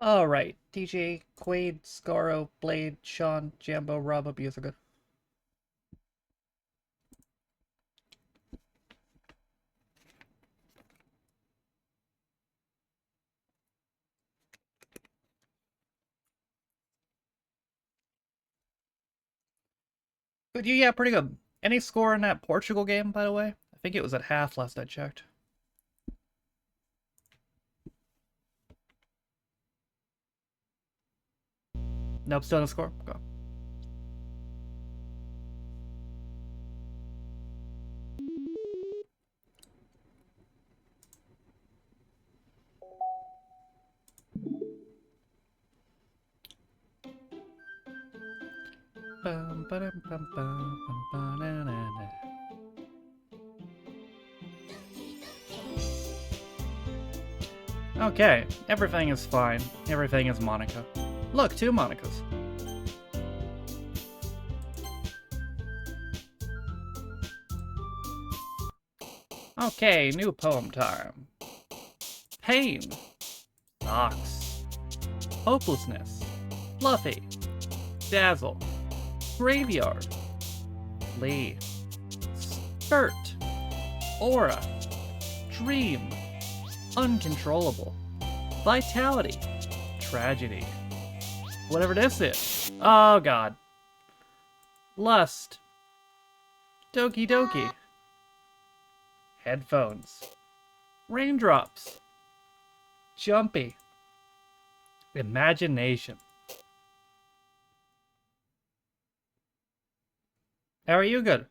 Alright, DJ, Quaid, Scaro, Blade, Sean, Jambo, Rob, Abuse are good. But yeah, pretty good. Any score in that Portugal game, by the way? I think it was at half last I checked. Nope, still no score? Go. Okay, everything is fine. Everything is Monica. Look, two Monicas. Okay, new poem time. Pain. Socks. Hopelessness. Fluffy. Dazzle. Graveyard. Lee. Skirt. Aura. Dream. Uncontrollable. Vitality. Tragedy. Whatever this is. Oh god. Lust. Doki doki. Headphones. Raindrops. Jumpy. Imagination. How are you? Good.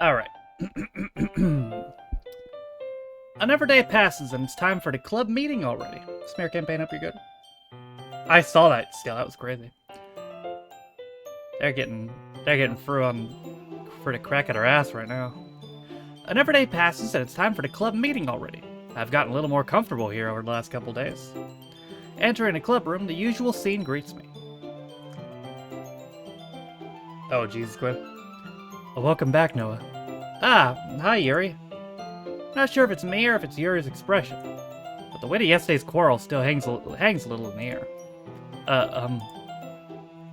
Alright. Another day passes and it's time for the club meeting already. Smear campaign up, you're good. I saw that still, that was crazy. They're getting through on for the crack at our ass right now. Another day passes and it's time for the club meeting already. I've gotten a little more comfortable here over the last couple days. Entering the club room, the usual scene greets me. Oh, Jesus, Quinn. Well, welcome back, Noah. Ah, hi, Yuri. Not sure if it's me or if it's Yuri's expression, but the weight of yesterday's quarrel still hangs a little in the air.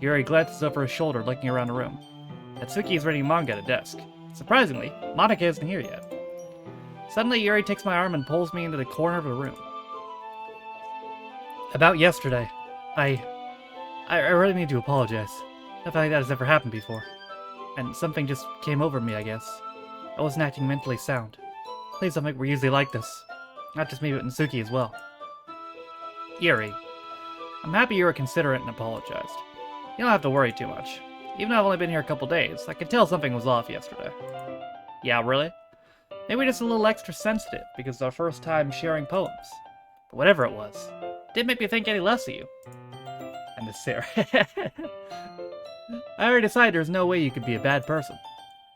Yuri glances over his shoulder, looking around the room. Natsuki is reading manga at a desk. Surprisingly, Monica isn't here yet. Suddenly, Yuri takes my arm and pulls me into the corner of the room. About yesterday, I really need to apologize. Nothing like that has ever happened before. And something just came over me, I guess. I wasn't acting mentally sound. Please don't think we're usually like this. Not just me, but Natsuki as well. Yuri, I'm happy you were considerate and apologized. You don't have to worry too much. Even though I've only been here a couple days, I could tell something was off yesterday. Yeah, really? Maybe just a little extra sensitive because it's our first time sharing poems. But whatever it was, it didn't make me think any less of you. And to Sarah. I already decided there's no way you could be a bad person.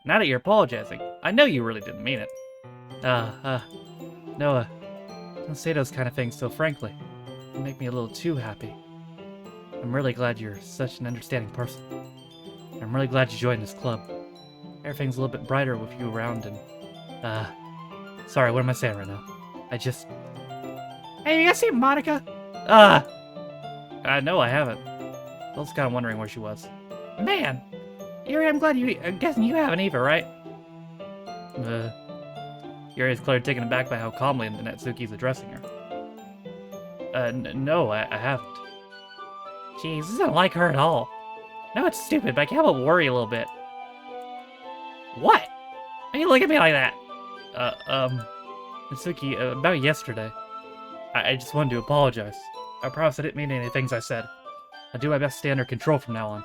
Now that you're apologizing, I know you really didn't mean it. Noah, don't say those kind of things so frankly. You make me a little too happy. I'm really glad you're such an understanding person. I'm really glad you joined this club. Everything's a little bit brighter with you around and, sorry, what am I saying right now? I just... Hey, you guys see Monica? No, I haven't. I was kind of wondering where she was. Man! Yuri, I'm guessing you haven't either, right? Yuri is clearly taken aback by how calmly Natsuki's addressing her. No, I haven't. Jeez, this isn't like her at all. No, it's stupid, but I can't help but worry a little bit. What? Why you look at me like that? Natsuki, about yesterday. I just wanted to apologize. I promise I didn't mean any things I said. I'll do my best to stay under control from now on.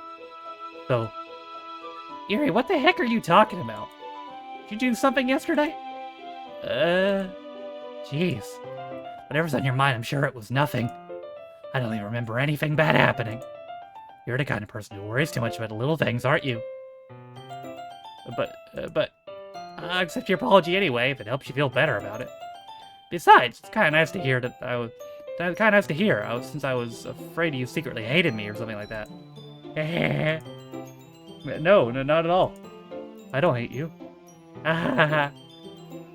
So... Yuri, what the heck are you talking about? Did you do something yesterday? Jeez. Whatever's on your mind, I'm sure it was nothing. I don't even remember anything bad happening. You're the kind of person who worries too much about the little things, aren't you? But... I'll accept your apology anyway, if it helps you feel better about it. Besides, it's kind of nice to hear that since I was afraid you secretly hated me or something like that. No, not at all. I don't hate you. Yeah,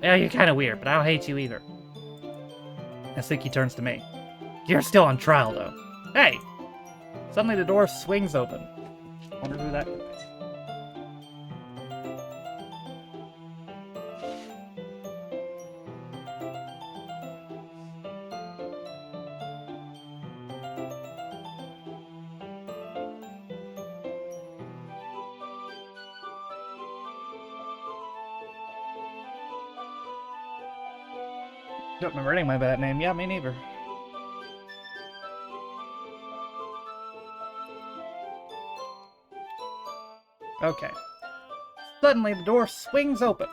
you're kind of weird, but I don't hate you either. Natsuki turns to me. You're still on trial, though. Hey! Suddenly the door swings open. Wonder who that could be. Don't remember anything by that name. Yeah, me neither. Okay. Suddenly the door swings open.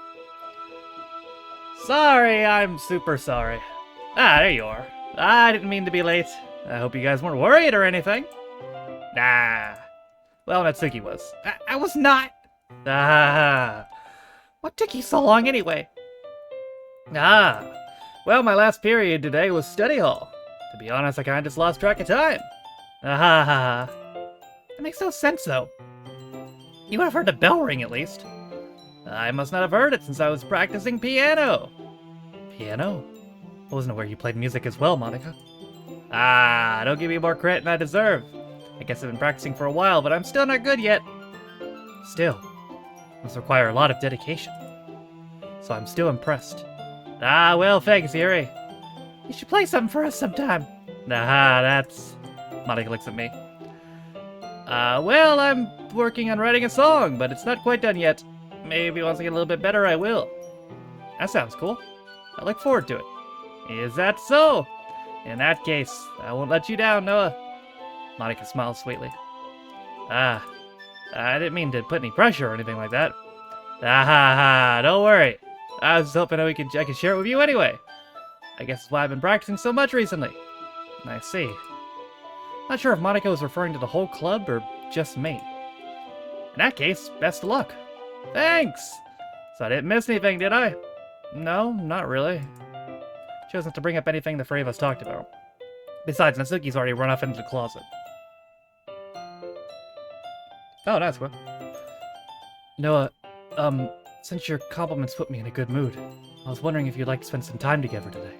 Sorry, I'm super sorry. Ah, there you are. I didn't mean to be late. I hope you guys weren't worried or anything. Nah. Well, Natsuki was. I was not. Ah. What took you so long anyway? Ah. Well, my last period today was study hall. To be honest, I kinda just lost track of time. Ah. That makes no sense, though. You would have heard the bell ring, at least. I must not have heard it since I was practicing piano. Piano? I wasn't aware you played music as well, Monica. Ah, don't give me more credit than I deserve. I guess I've been practicing for a while, but I'm still not good yet. Still, this requires a lot of dedication. So I'm still impressed. Ah, well, thanks, Yuri. You should play something for us sometime. Ah, that's... Monica looks at me. Well, I'm working on writing a song, but it's not quite done yet. Maybe once I get a little bit better, I will. That sounds cool. I look forward to it. Is that so? In that case, I won't let you down, Noah. Monica smiles sweetly. Ah, I didn't mean to put any pressure or anything like that. Ah ha ha, don't worry. I was hoping I could share it with you anyway. I guess that's why I've been practicing so much recently. I see. Not sure if Monica was referring to the whole club or just me. In that case, best of luck. Thanks! So I didn't miss anything, did I? No, not really. Chose not to bring up anything the three of us talked about. Besides, Natsuki's already run off into the closet. Oh, that's what. Noah, since your compliments put me in a good mood, I was wondering if you'd like to spend some time together today.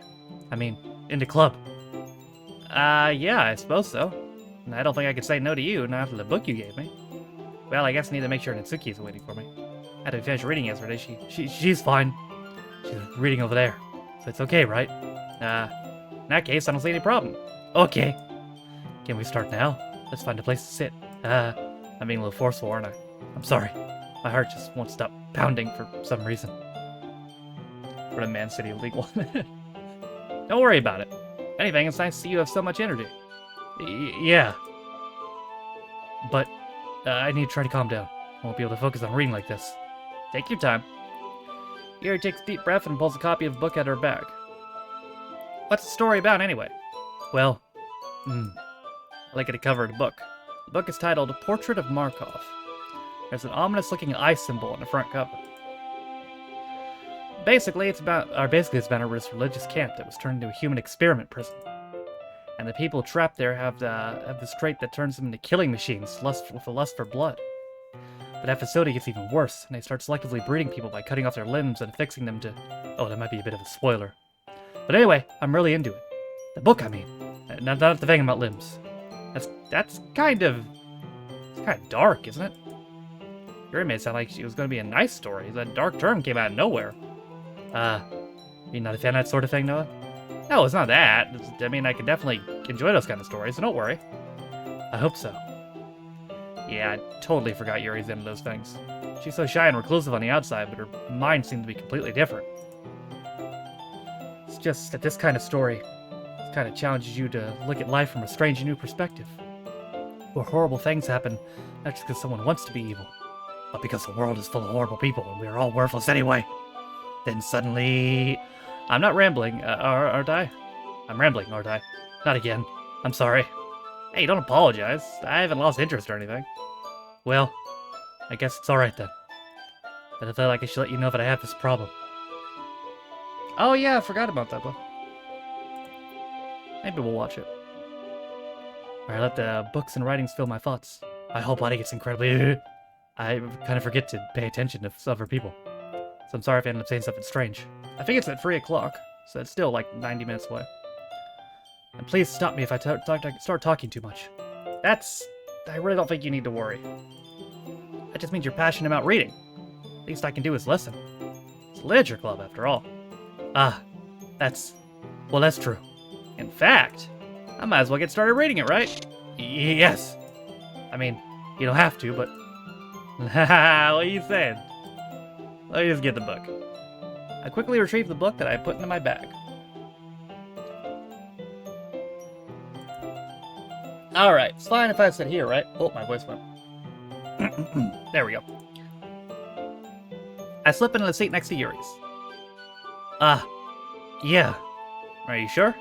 I mean, in the club. Yeah, I suppose so. I don't think I could say no to you, not after the book you gave me. Well, I guess I need to make sure Natsuki is waiting for me. After we finished reading yesterday, she's fine. She's reading over there, so it's okay, right? In that case, I don't see any problem. Okay. Can we start now? Let's find a place to sit. I'm being a little forceful, aren't I? I'm sorry. My heart just won't stop pounding for some reason. We're in Man City illegal. Don't worry about it. Anything, it's nice to see you have so much energy. Yeah. But, I need to try to calm down. I won't be able to focus on reading like this. Take your time. Yuri takes a deep breath and pulls a copy of the book out of her bag. What's the story about, anyway? Well, I look at the cover of the book. The book is titled Portrait of Markov. There's an ominous-looking eye symbol on the front cover. Basically, it's about a religious camp that was turned into a human experiment prison. And the people trapped there have this trait that turns them into killing machines, with a lust for blood. But that facility gets even worse, and they start selectively breeding people by cutting off their limbs and affixing them to... Oh, that might be a bit of a spoiler. But anyway, I'm really into it. The book, I mean. Not the thing about limbs. That's kind of... It's kind of dark, isn't it? Yuri made it sound like it was going to be a nice story. That dark term came out of nowhere. You're not a fan of that sort of thing, Noah? No, it's not that. I mean, I can definitely enjoy those kind of stories, so don't worry. I hope so. Yeah, I totally forgot Yuri's into those things. She's so shy and reclusive on the outside, but her mind seemed to be completely different. It's just that this kind of story kind of challenges you to look at life from a strange and new perspective. Where horrible things happen, not just because someone wants to be evil, but because the world is full of horrible people and we're all worthless anyway. Then suddenly... I'm not rambling, aren't I? I'm rambling, aren't I? Not again. I'm sorry. Hey, don't apologize. I haven't lost interest or anything. Well, I guess it's alright then. But I felt like I should let you know that I have this problem. Oh yeah, I forgot about that one. Maybe we'll watch it. Or I let the books and writings fill my thoughts. My whole body gets incredibly... I kind of forget to pay attention to other people. So I'm sorry if I end up saying something strange. I think it's at 3 o'clock, so it's still like 90 minutes away. And please stop me if I start talking too much. I really don't think you need to worry. That just means you're passionate about reading. Least I can do is listen. It's a literature club, after all. Ah, that's true. In fact, I might as well get started reading it, right? Yes. I mean, you don't have to, but... what are you saying? Let me just get the book. I quickly retrieved the book that I put into my bag. Alright, it's fine if I sit here, right? Oh, my voice went. There we go. I slip into the seat next to Yuri's. Yeah. Are you sure?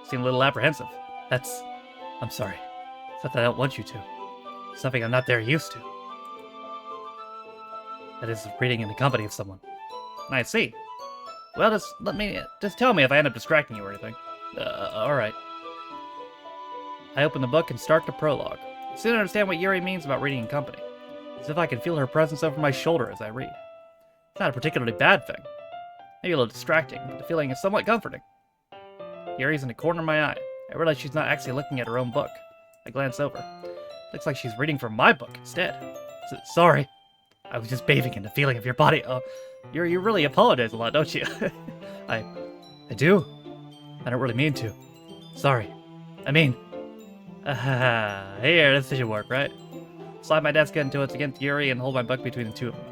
Seem a little apprehensive. I'm sorry. It's not that I don't want you to. It's something I'm not there used to. That is reading in the company of someone. I see. Well, just tell me if I end up distracting you or anything. Alright. I open the book and start the prologue. I soon understand what Yuri means about reading in company. As if I can feel her presence over my shoulder as I read. It's not a particularly bad thing. Maybe a little distracting, but the feeling is somewhat comforting. Yuri's in the corner of my eye. I realize she's not actually looking at her own book. I glance over. Looks like she's reading from my book instead. Sorry. I was just bathing in the feeling of your body. You really apologize a lot, don't you? I do. I don't really mean to. Sorry. I mean... here, this should work, right? Slide my desk into it against Yuri and hold my book between the two of them.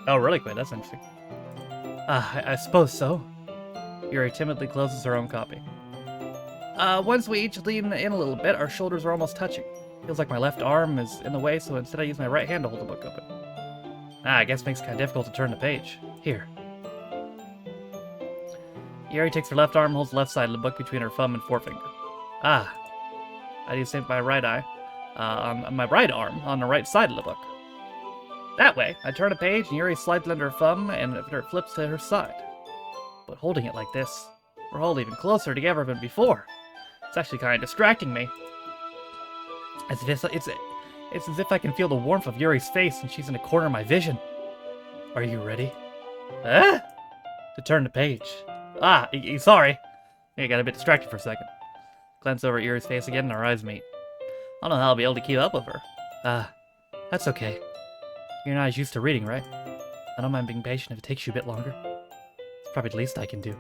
Oh, really quick, that's interesting. I suppose so. Yuri timidly closes her own copy. Once we each lean in a little bit, our shoulders are almost touching. Feels like my left arm is in the way, so instead I use my right hand to hold the book open. I guess it makes it kind of difficult to turn the page. Here. Yuri takes her left arm and holds the left side of the book between her thumb and forefinger. I do the same with my right eye. On my right arm, on the right side of the book. That way, I turn a page and Yuri slides it under her thumb and it flips to her side. But holding it like this, we're all even closer together than before. It's actually kind of distracting me. It's as if I can feel the warmth of Yuri's face and she's in the corner of my vision. Are you ready? To turn the page. Sorry. I got a bit distracted for a second. Glance over at Yuri's face again and our eyes meet. I don't know how I'll be able to keep up with her. That's okay. You're not as used to reading, right? I don't mind being patient if it takes you a bit longer. It's probably the least I can do,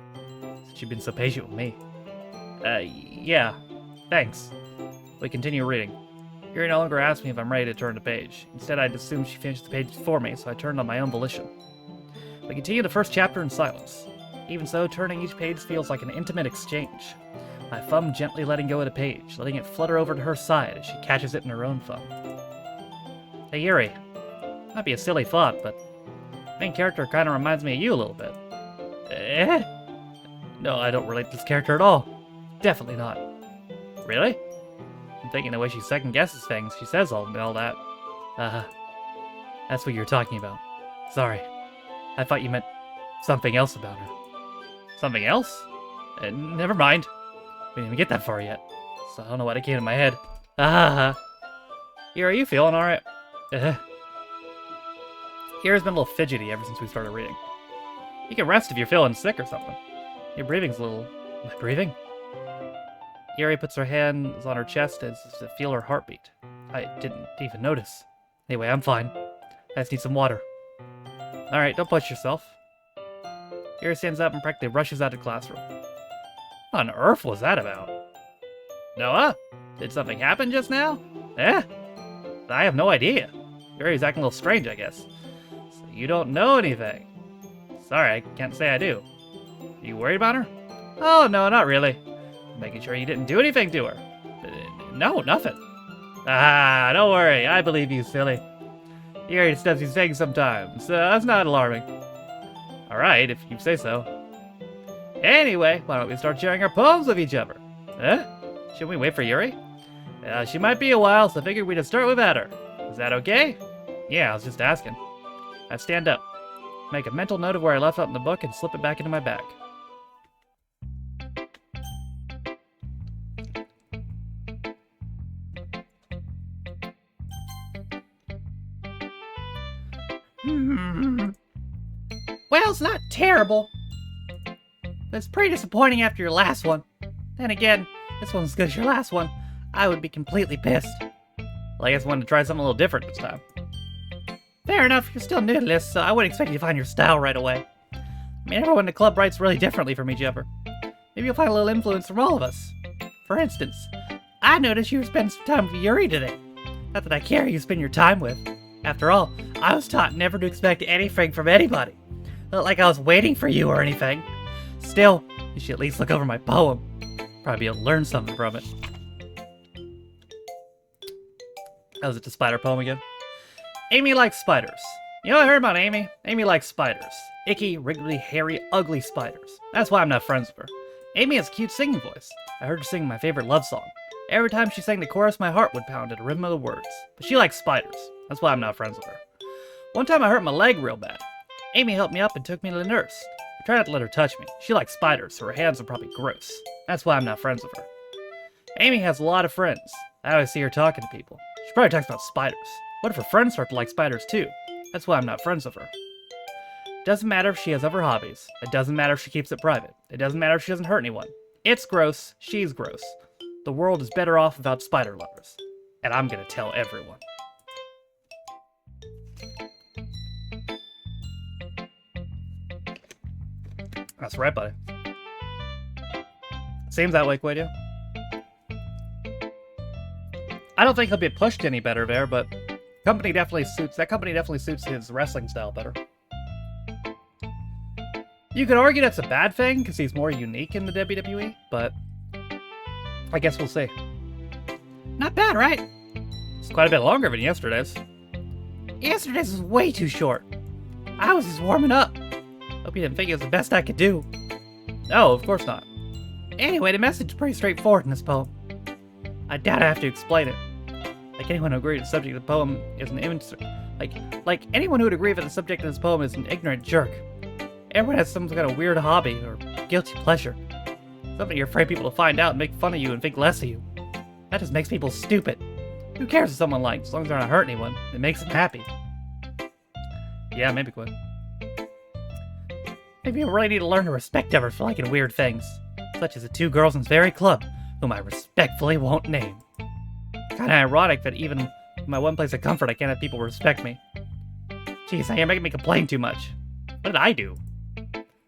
since you've been so patient with me. Yeah. Thanks. We continue reading. Yuri no longer asks me if I'm ready to turn the page. Instead, I'd assume she finished the page before me, so I turned on my own volition. We continue the first chapter in silence. Even so, turning each page feels like an intimate exchange. My thumb gently letting go of the page, letting it flutter over to her side as she catches it in her own thumb. Hey Yuri. Might be a silly thought, but the main character kind of reminds me of you a little bit. No, I don't relate to this character at all. Definitely not. Really? I'm thinking the way she second guesses things, she says all that. That's what you're talking about. Sorry. I thought you meant something else about her. Something else? Never mind. We didn't even get that far yet, so I don't know what came to my head. Here, are you feeling alright? Yuri's been a little fidgety ever since we started reading. You can rest if you're feeling sick or something. Your breathing's a little... Am I breathing? Yuri puts her hands on her chest as to feel her heartbeat. I didn't even notice. Anyway, I'm fine. I just need some water. Alright, don't push yourself. Yuri stands up and practically rushes out of the classroom. What on earth was that about? Noah? Did something happen just now? I have no idea. Yuri's acting a little strange, I guess. So you don't know anything. Sorry, I can't say I do. Are you worried about her? Oh, no, not really. Making sure you didn't do anything to her. No, nothing. Don't worry. I believe you, silly. Yuri does these things sometimes, so that's not alarming. Alright, if you say so. Anyway, why don't we start sharing our poems with each other? Should we wait for Yuri? She might be a while, so I figured we'd start without her. Is that okay? Yeah, I was just asking. I stand up, make a mental note of where I left out in the book, and slip it back into my bag. Well, it's not terrible. It's pretty disappointing after your last one. Then again, this one's as good as your last one. I would be completely pissed. Well, I guess I wanted to try something a little different this time. Fair enough, you're still new to this, so I wouldn't expect you to find your style right away. I mean, everyone in the club writes really differently from each other. Maybe you'll find a little influence from all of us. For instance, I noticed you were spending some time with Yuri today. Not that I care who you spend your time with. After all, I was taught never to expect anything from anybody. Not like I was waiting for you or anything. Still, you should at least look over my poem. Probably be able to learn something from it. That was it, the spider poem again. Amy likes spiders. You know what I heard about Amy? Amy likes spiders. Icky, wriggly, hairy, ugly spiders. That's why I'm not friends with her. Amy has a cute singing voice. I heard her sing my favorite love song. Every time she sang the chorus, my heart would pound at the rhythm of the words. But she likes spiders. That's why I'm not friends with her. One time I hurt my leg real bad. Amy helped me up and took me to the nurse. I tried not to let her touch me. She likes spiders, so her hands are probably gross. That's why I'm not friends with her. Amy has a lot of friends. I always see her talking to people. She probably talks about spiders. What if her friends start to like spiders too? That's why I'm not friends with her. It doesn't matter if she has other hobbies. It doesn't matter if she keeps it private. It doesn't matter if she doesn't hurt anyone. It's gross. She's gross. The world is better off without spider lovers. And I'm gonna tell everyone. That's right, buddy. Seems that way, Quadio. I don't think he'll be pushed any better there, but that company definitely suits his wrestling style better. You could argue that's a bad thing, because he's more unique in the WWE, but I guess we'll see. Not bad, right? It's quite a bit longer than yesterday's. Yesterday's was way too short. I was just warming up. Hope you didn't think it was the best I could do. No, of course not. Anyway, the message is pretty straightforward in this poem. I doubt I have to explain it. Like anyone who agreed the subject of the poem is an like anyone who would agree that the subject of this poem is an ignorant jerk. Everyone has some kind of weird hobby or guilty pleasure. Something you're afraid people will find out and make fun of you and think less of you. That just makes people stupid. Who cares what someone likes, as long as they're not hurting anyone? It makes them happy. Yeah, maybe quit. Maybe you really need to learn to respect others for liking weird things, such as the two girls in this very club, whom I respectfully won't name. Kinda ironic that even in my one place of comfort I can't have people respect me. Jeez, now you're making me complain too much. What did I do?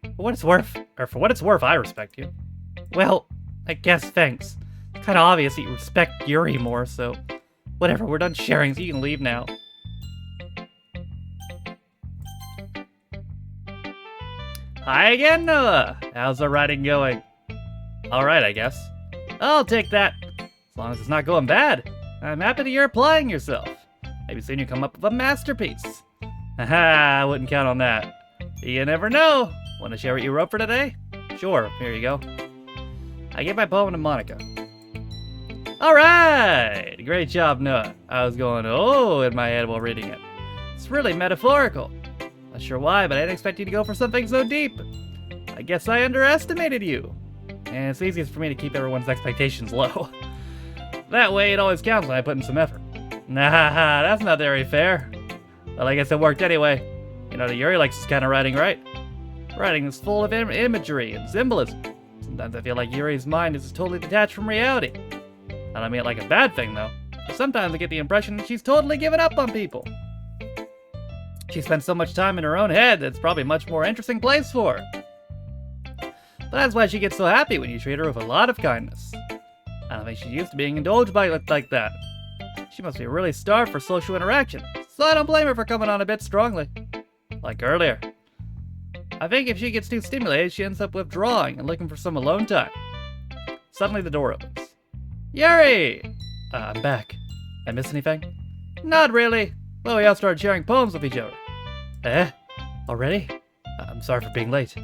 For what it's worth, I respect you. Well, I guess thanks. It's kinda obvious that you respect Yuri more, so whatever, we're done sharing, so you can leave now. Hi again, Noah! How's the writing going? Alright, I guess. I'll take that. As long as it's not going bad. I'm happy that you're applying yourself. Maybe soon you come up with a masterpiece. Haha, I wouldn't count on that. You never know. Want to share what you wrote for today? Sure, here you go. I gave my poem to Monica. Alright! Great job, Noah. I was going, oh, in my head while reading it. It's really metaphorical. Not sure why, but I didn't expect you to go for something so deep. I guess I underestimated you. And it's easiest for me to keep everyone's expectations low. That way it always counts when I put in some effort. Nah, that's not very fair. Well, I guess it worked anyway. You know, Yuri likes this kind of writing, right? Writing is full of imagery and symbolism. Sometimes I feel like Yuri's mind is totally detached from reality. I don't mean it like a bad thing, though. But sometimes I get the impression that she's totally given up on people. She spends so much time in her own head that it's probably a much more interesting place for her. But that's why she gets so happy when you treat her with a lot of kindness. I don't think she's used to being indulged by it like that. She must be really starved for social interaction, so I don't blame her for coming on a bit strongly. Like earlier. I think if she gets too stimulated, she ends up withdrawing and looking for some alone time. Suddenly the door opens. Yuri! I'm back. I miss anything? Not really. Well, we all started sharing poems with each other. Eh? Already? I'm sorry for being late.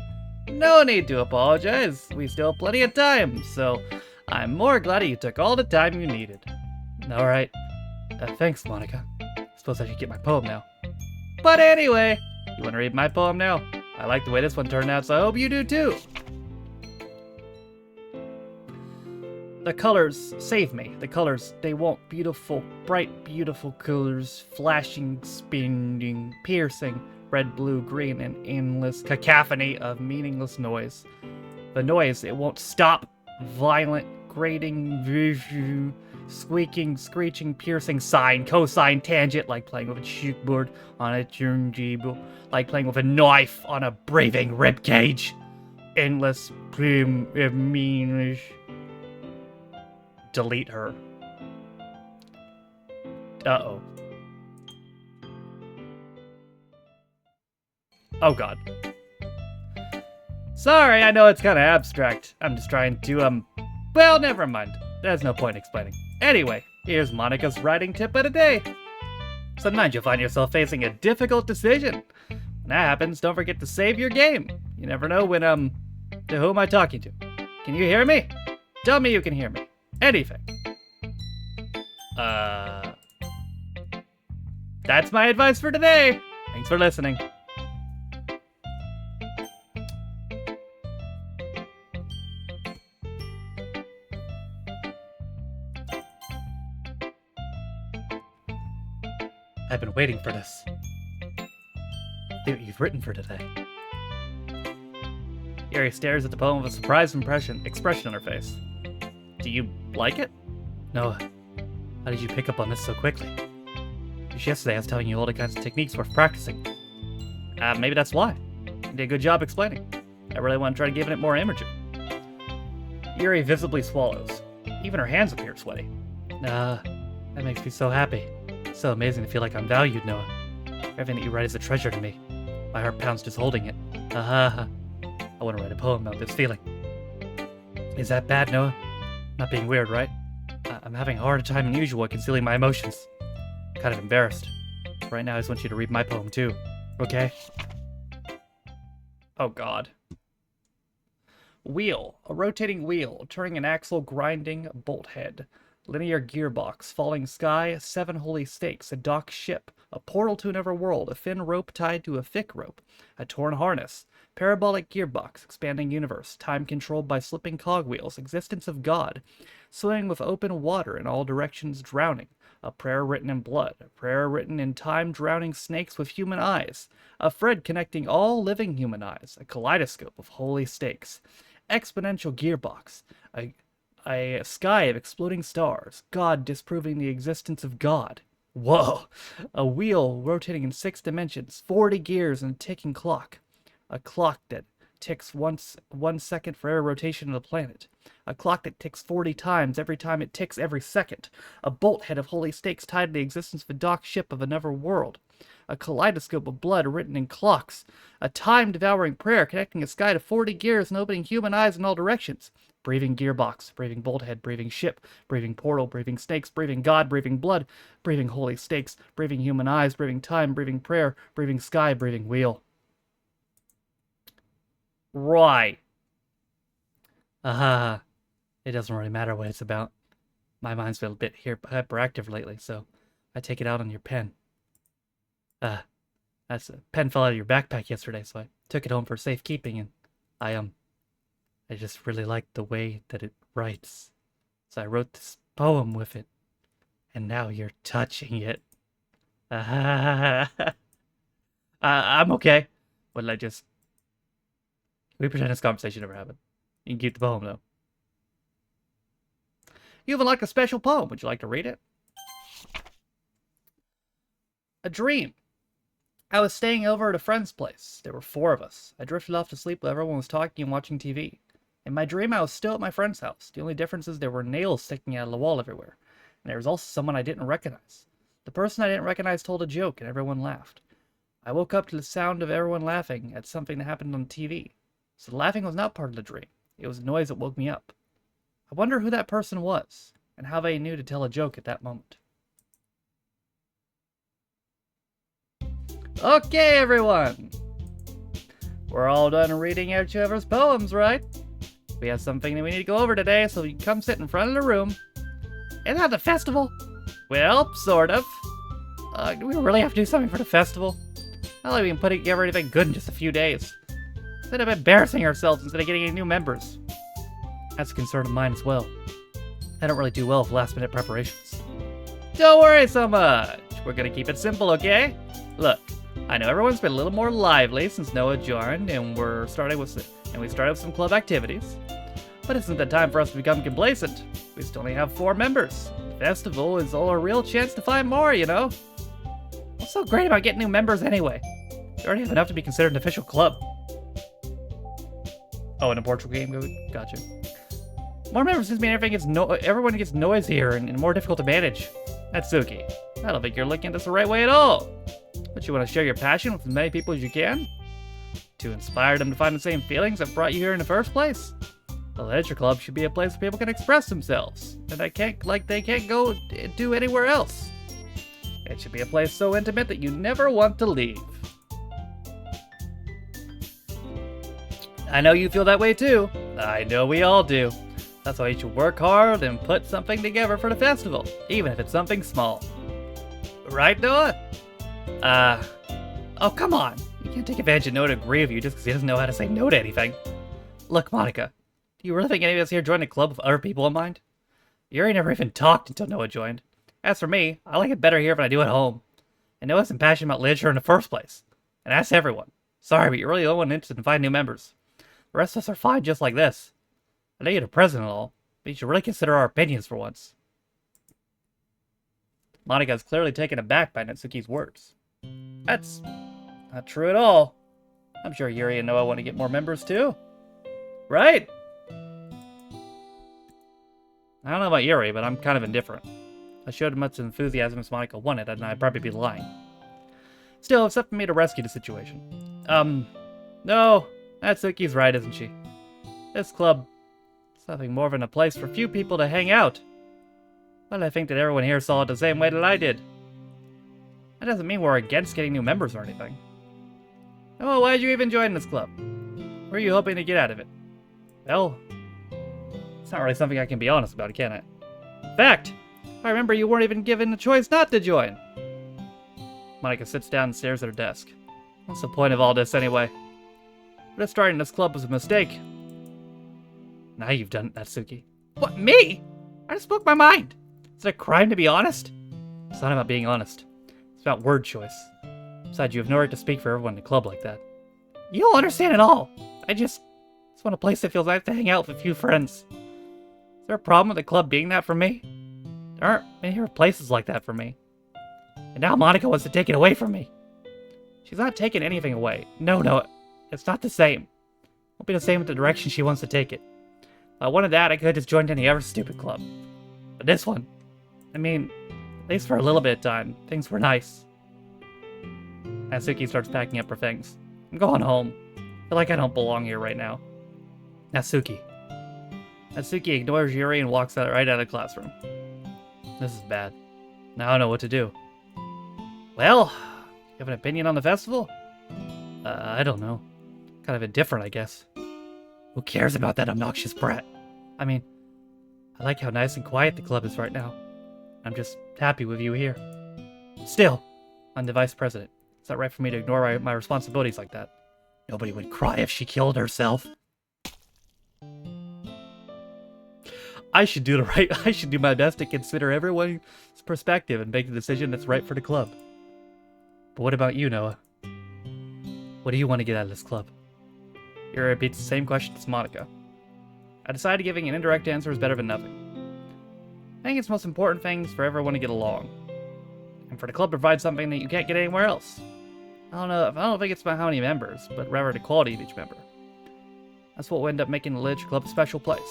No need to apologize. We still have plenty of time, so I'm more glad you took all the time you needed. Alright. Thanks, Monica. Suppose I should get my poem now. But anyway, you want to read my poem now? I like the way this one turned out, so I hope you do too. The colors save me. The colors, they want beautiful, bright, beautiful colors, flashing, spinning, piercing, red, blue, green, an endless cacophony of meaningless noise. The noise, it won't stop. Violent, grating, squeaking, screeching, piercing, sine, cosine, tangent, like playing with a chalkboard on a turntable, like playing with a knife on a breathing ribcage. Endless, meanish. Delete her. Uh-oh. Oh god. Sorry, I know it's kind of abstract. I'm just trying to, well, never mind. There's no point explaining. Anyway, here's Monica's writing tip of the day. Sometimes you'll find yourself facing a difficult decision. When that happens, don't forget to save your game. You never know when, to who am I talking to? Can you hear me? Tell me you can hear me. Anything. That's my advice for today. Thanks for listening. I've been waiting for this. See what you've written for today. Yuri stares at the poem with a surprised expression on her face. Do you like it? Noah, how did you pick up on this so quickly? Just yesterday I was telling you all the kinds of techniques worth practicing. Maybe that's why. You did a good job explaining. I really want to try to give it more imagery. Yuri visibly swallows. Even her hands appear sweaty. That makes me so happy. It's so amazing to feel like I'm valued, Noah. Everything that you write is a treasure to me. My heart pounds just holding it. I want to write a poem about this feeling. Is that bad, Noah? Not being weird, right? I'm having a harder time than usual at concealing my emotions. Kind of embarrassed. Right now, I just want you to read my poem, too. Okay? Oh, God. Wheel. A rotating wheel, turning an axle, grinding bolt head. Linear gearbox, falling sky, 7 holy stakes, a docked ship, a portal to another world, a thin rope tied to a thick rope, a torn harness, parabolic gearbox, expanding universe, time controlled by slipping cogwheels, existence of God, swimming with open water in all directions, drowning, a prayer written in blood, a prayer written in time, drowning snakes with human eyes, a thread connecting all living human eyes, a kaleidoscope of holy stakes, exponential gearbox, a sky of exploding stars, God disproving the existence of God. Whoa! A wheel rotating in 6 dimensions, 40 gears and a ticking clock. A clock that ticks 1 second for every rotation of the planet. A clock that ticks 40 times every time it ticks every second. A bolt head of holy stakes tied to the existence of a docked ship of another world. A kaleidoscope of blood written in clocks. A time-devouring prayer connecting a sky to 40 gears and opening human eyes in all directions. Breathing gearbox, breathing bolthead, breathing ship, breathing portal, breathing snakes, breathing God, breathing blood, breathing holy stakes, breathing human eyes, breathing time, breathing prayer, breathing sky, breathing wheel. Right. It doesn't really matter what it's about. My mind's been a bit hyperactive lately, so I take it out on your pen. That's a pen fell out of your backpack yesterday, so I took it home for safekeeping, and I just really liked the way that it writes. So I wrote this poem with it. And now you're touching it. I'm okay. What'll I just... We pretend this conversation never happened. You can keep the poem, though. You have unlocked a special poem. Would you like to read it? A dream. I was staying over at a friend's place. There were 4 of us. I drifted off to sleep while everyone was talking and watching TV. In my dream, I was still at my friend's house. The only difference is there were nails sticking out of the wall everywhere. And there was also someone I didn't recognize. The person I didn't recognize told a joke, and everyone laughed. I woke up to the sound of everyone laughing at something that happened on TV. So the laughing was not part of the dream. It was a noise that woke me up. I wonder who that person was, and how they knew to tell a joke at that moment. Okay, everyone! We're all done reading each other's poems, right? We have something that we need to go over today, so you can come sit in front of the room. Isn't that the festival? Well, sort of. Do we really have to do something for the festival? Not like we can put together anything good in just a few days. Instead of embarrassing ourselves instead of getting any new members. That's a concern of mine as well. I don't really do well with last-minute preparations. Don't worry so much. We're gonna keep it simple, okay? Look, I know everyone's been a little more lively since Noah joined, and we started with some club activities. But isn't the time for us to become complacent? We still only have 4 members. The festival is all a real chance to find more, you know? What's so great about getting new members anyway? You already have enough to be considered an official club. Oh, in a Portugal game? Gotcha. More members just mean everyone gets noisier and more difficult to manage. Natsuki, I don't think you're looking at this the right way at all. But you want to share your passion with as many people as you can? To inspire them to find the same feelings that brought you here in the first place? The literature club should be a place where people can express themselves, and they can't go do anywhere else. It should be a place so intimate that you never want to leave. I know you feel that way too. I know we all do. That's why you should work hard and put something together for the festival, even if it's something small. Right, Noah? Oh, come on. You can't take advantage of Noah to agree with you just because he doesn't know how to say no to anything. Look, Monica, do you really think any of us here joined a club with other people in mind? Yuri never even talked until Noah joined. As for me, I like it better here than I do at home. And Noah's impassioned about literature in the first place. And that's everyone. Sorry, but you're really the only one interested in finding new members. The rest of us are fine just like this. I know you're the president and all, but you should really consider our opinions for once. Monica is clearly taken aback by Natsuki's words. That's not true at all. I'm sure Yuri and Noah want to get more members too. Right? I don't know about Yuri, but I'm kind of indifferent. If I showed much enthusiasm as Monica wanted, and I'd probably be lying. Still, it's up to me to rescue the situation. No, Natsuki's right, isn't she? This club is nothing more than a place for few people to hang out. But I think that everyone here saw it the same way that I did. That doesn't mean we're against getting new members or anything. Oh, why did you even join this club? What are you hoping to get out of it? Well, it's not really something I can be honest about, can it? In fact, I remember you weren't even given the choice not to join. Monica sits down and stares at her desk. What's the point of all this anyway? But starting this club was a mistake. Now you've done it, Natsuki. What, me? I just spoke my mind. Is it a crime to be honest? It's not about being honest. It's about word choice. Besides, you have no right to speak for everyone in a club like that. You don't understand at all. I just want a place that feels nice to hang out with a few friends. Is there a problem with the club being that for me? There aren't many other places like that for me. And now Monica wants to take it away from me. She's not taking anything away. No, it's not the same. It won't be the same with the direction she wants to take it. If I wanted that, I could have just joined any other stupid club. But this one, I mean, at least for a little bit of time, things were nice. Natsuki starts packing up her things. I'm going home. I feel like I don't belong here right now. Natsuki ignores Yuri and walks right out of the classroom. This is bad. Now I don't know what to do. Well, you have an opinion on the festival? I don't know. Kind of indifferent, I guess. Who cares about that obnoxious brat? I mean, I like how nice and quiet the club is right now. I'm just happy with you here. Still, I'm the vice president. It's not right for me to ignore my responsibilities like that. Nobody would cry if she killed herself. I should do my best to consider everyone's perspective and make the decision that's right for the club. But what about you, Noah? What do you want to get out of this club? Yuri repeats the same question as Monica. I decided giving an indirect answer is better than nothing. I think it's the most important thing for everyone to get along. And for the club to provide something that you can't get anywhere else. I don't think it's about how many members, but rather the quality of each member. That's what will end up making the literature club a special place.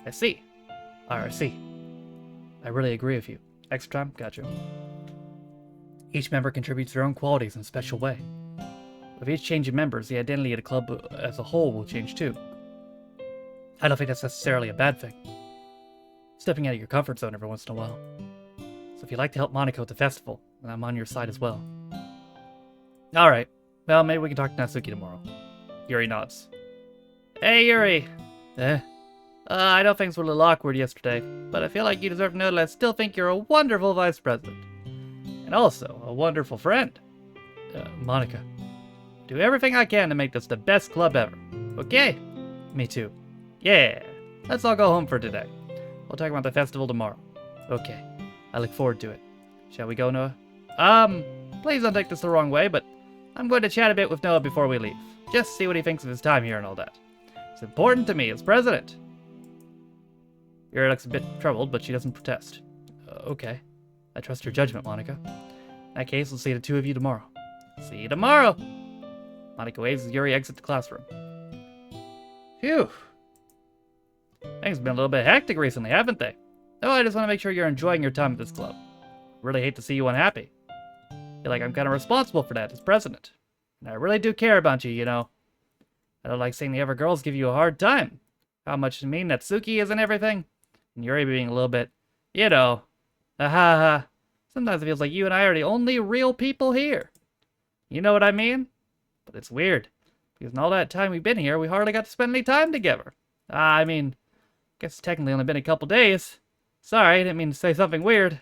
I see. I see. I really agree with you. Extra time? Gotcha. Each member contributes their own qualities in a special way. With each change in members, the identity of the club as a whole will change too. I don't think that's necessarily a bad thing. Stepping out of your comfort zone every once in a while. So if you'd like to help Monica with the festival, then I'm on your side as well. Alright. Well, maybe we can talk to Natsuki tomorrow. Yuri nods. Hey, Yuri! I know things were a little awkward yesterday, but I feel like you deserve to know that I still think you're a wonderful vice president. And also, a wonderful friend. Monica. Do everything I can to make this the best club ever. Okay? Me too. Yeah. Let's all go home for today. We'll talk about the festival tomorrow. Okay. I look forward to it. Shall we go, Noah? Please don't take this the wrong way, but I'm going to chat a bit with Noah before we leave. Just see what he thinks of his time here and all that. It's important to me as president. Yuri looks a bit troubled, but she doesn't protest. Okay. I trust your judgment, Monica. In that case, we'll see the two of you tomorrow. See you tomorrow! Monica waves as Yuri exits the classroom. Phew. Things have been a little bit hectic recently, haven't they? Oh, I just want to make sure you're enjoying your time at this club. Really hate to see you unhappy. Feel like I'm kind of responsible for that as president. And I really do care about you, you know. I don't like seeing the other girls give you a hard time. How much mean Natsuki is and everything. And Yuri being a little bit, you know, ha. Sometimes it feels like you and I are the only real people here. You know what I mean? But it's weird. Because in all that time we've been here, we hardly got to spend any time together. I mean, I guess it's technically only been a couple days. Sorry, I didn't mean to say something weird.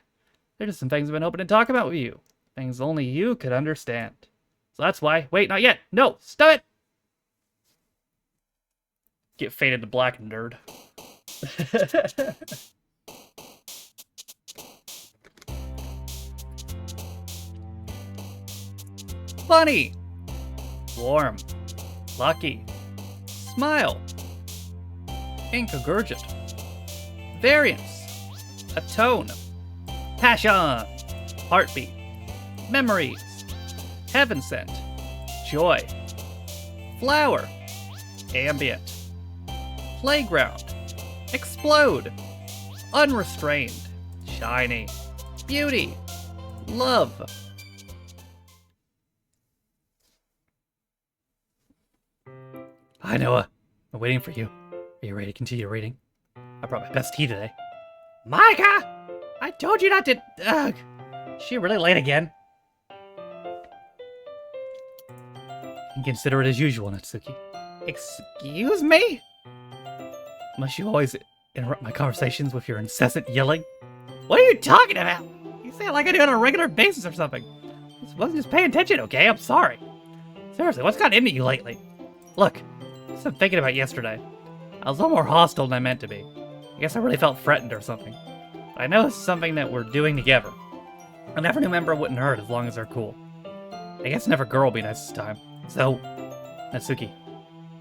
There's just some things I've been hoping to talk about with you. Things only you could understand. So that's why... Wait, not yet! No! Stop it! Get faded to black, nerd. Funny! Warm. Lucky. Smile. Incongruent. Variance. Atone. Passion. Heartbeat. Memories. Heaven sent. Joy. Flower. Ambient. Playground. Explode. Unrestrained. Shiny. Beauty. Love. Hi, Noah. I'm waiting for you. Are you ready to continue reading? I brought my best tea today. Micah! I told you not to... Ugh. Is she really late again? You can consider it as usual, Natsuki. Excuse me? Must you always interrupt my conversations with your incessant yelling? What are you talking about? You say it like I do on a regular basis or something. I wasn't just paying attention, okay? I'm sorry. Seriously, what's gotten into you lately? Look, just I'm thinking about yesterday. I was a little more hostile than I meant to be. I guess I really felt threatened or something. But I know it's something that we're doing together. I never knew member wouldn't hurt as long as they're cool. I guess never girl will be nice this time. So, Natsuki,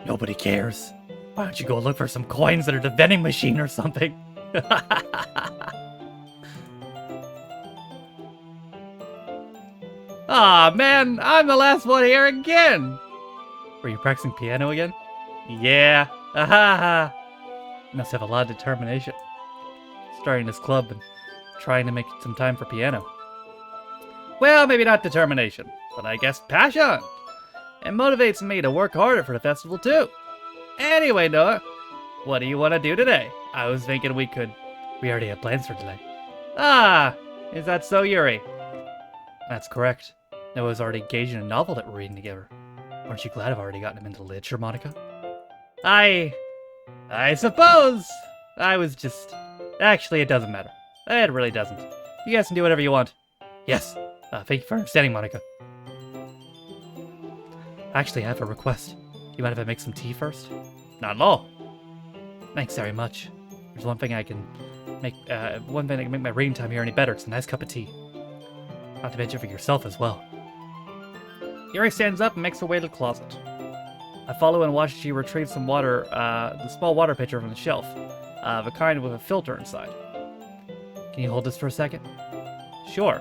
nobody cares. Why don't you go look for some coins at a vending machine or something? Aw, man, I'm the last one here again! Were you practicing piano again? Yeah, ahaha. You must have a lot of determination. Starting this club and trying to make some time for piano. Well, maybe not determination, but I guess passion. It motivates me to work harder for the festival too. Anyway, Noah, what do you want to do today? I was thinking we already have plans for today. Ah, is that so, Yuri? That's correct. Noah's already engaged in a novel that we're reading together. Aren't you glad I've already gotten him into literature, Monica? I suppose. I was just... Actually, it doesn't matter. It really doesn't. You guys can do whatever you want. Yes. Thank you for understanding, Monica. Actually, I have a request. You mind if I make some tea first? Not at all. Thanks very much. There's one thing I can make, one thing that can make my reading time here any better. It's a nice cup of tea. Not to mention for yourself as well. Yuri stands up and makes her way to the closet. I follow and watch as she retrieves some water, the small water pitcher from the shelf, the kind with a filter inside. Can you hold this for a second? Sure.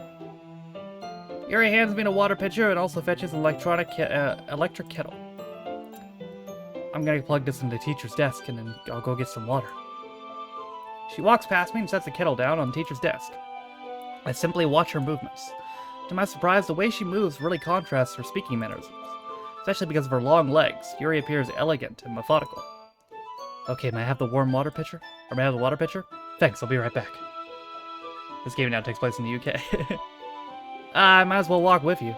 Yuri hands me the water pitcher and also fetches an electric kettle. I'm gonna plug this into the teacher's desk and then I'll go get some water. She walks past me and sets the kettle down on the teacher's desk. I simply watch her movements. To my surprise, the way she moves really contrasts her speaking mannerisms. Especially because of her long legs, Yuri appears elegant and methodical. Okay, may I have the warm water pitcher? Or may I have the water pitcher? Thanks, I'll be right back. This game now takes place in the UK. I might as well walk with you.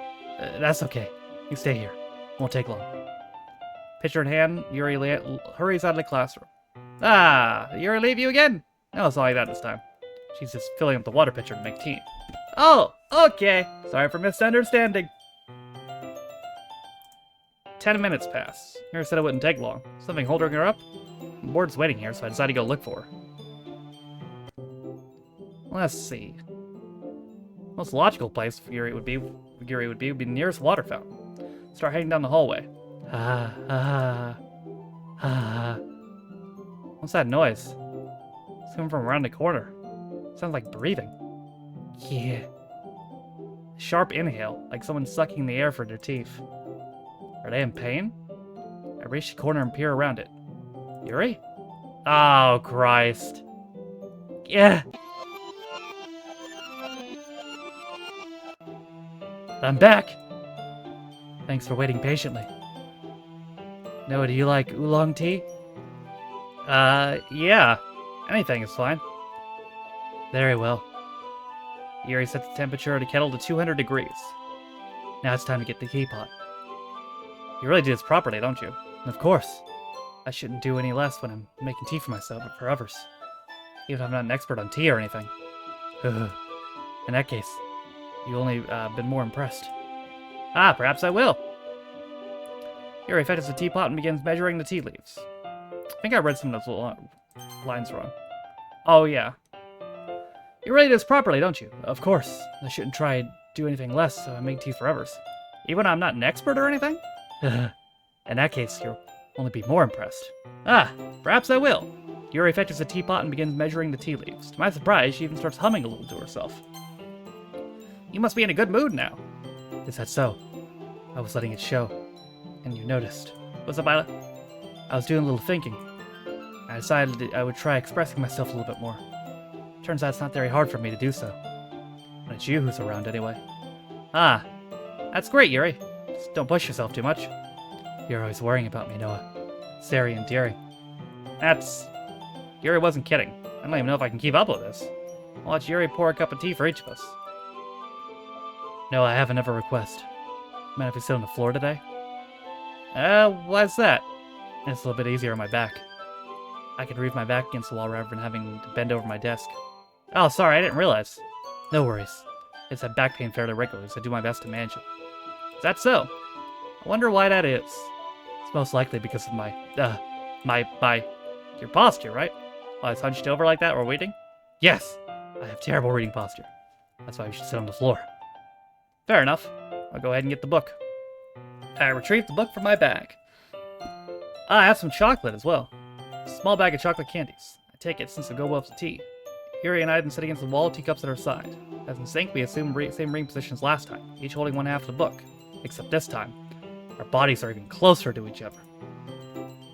That's okay. You stay here. Won't take long. Pitcher in hand, Yuri hurries out of the classroom. Ah, Yuri leave you again? No, it's not like that this time. She's just filling up the water pitcher to make tea. Oh, okay. Sorry for misunderstanding. 10 minutes pass. Yuri said it wouldn't take long. Something holding her up? The board's waiting here, so I decided to go look for her. Let's see. Most logical place for Yuri would be Yuri would be the nearest water fountain. Start heading down the hallway. What's that noise? It's coming from around the corner. Sounds like breathing. Yeah. Sharp inhale, like someone sucking the air for their teeth. Are they in pain? I reach the corner and peer around it. Yuri? Oh, Christ. Yeah. I'm back. Thanks for waiting patiently. Noah, do you like oolong tea? Yeah. Anything is fine. Very well. Yuri sets the temperature of the kettle to 200 degrees. Now it's time to get the teapot. You really do this properly, don't you? Of course. I shouldn't do any less when I'm making tea for myself or for others. Even if I'm not an expert on tea or anything. In that case, you've only been more impressed. Ah, perhaps I will. Yuri fetches the teapot and begins measuring the tea leaves. I think I read some of those lines wrong. Oh, yeah. You really do this properly, don't you? Of course. I shouldn't try to do anything less so I make tea for others. Even when I'm not an expert or anything? In that case, you'll only be more impressed. Ah, perhaps I will. Yuri fetches a teapot and begins measuring the tea leaves. To my surprise, she even starts humming a little to herself. You must be in a good mood now. Is that so? I was letting it show. And you noticed. What's up, Isla? I was doing a little thinking. I decided I would try expressing myself a little bit more. Turns out it's not very hard for me to do so. When it's you who's around anyway. Ah, that's great, Yuri. Just don't push yourself too much. You're always worrying about me, Noah. It's very endearing. Yuri wasn't kidding. I don't even know if I can keep up with this. I'll watch Yuri pour a cup of tea for each of us. No, I have another request. Mind if we sit on the floor today? Why's that? It's a little bit easier on my back. I could reef my back against the wall rather than having to bend over my desk. Oh, sorry, I didn't realize. No worries. It's had back pain fairly regularly, so I do my best to manage it. Is that so? I wonder why that is. It's most likely because of your posture, right? While I was hunched over like that while waiting? Yes! I have terrible reading posture. That's why we should sit on the floor. Fair enough. I'll go ahead and get the book. I retrieve the book from my bag. I have some chocolate as well. A small bag of chocolate candies. I take it since the go well to tea. Yuri and I have been sitting against the wall, teacups at our side. As in sync, we assume same reading positions last time, each holding one half of the book. Except this time, our bodies are even closer to each other.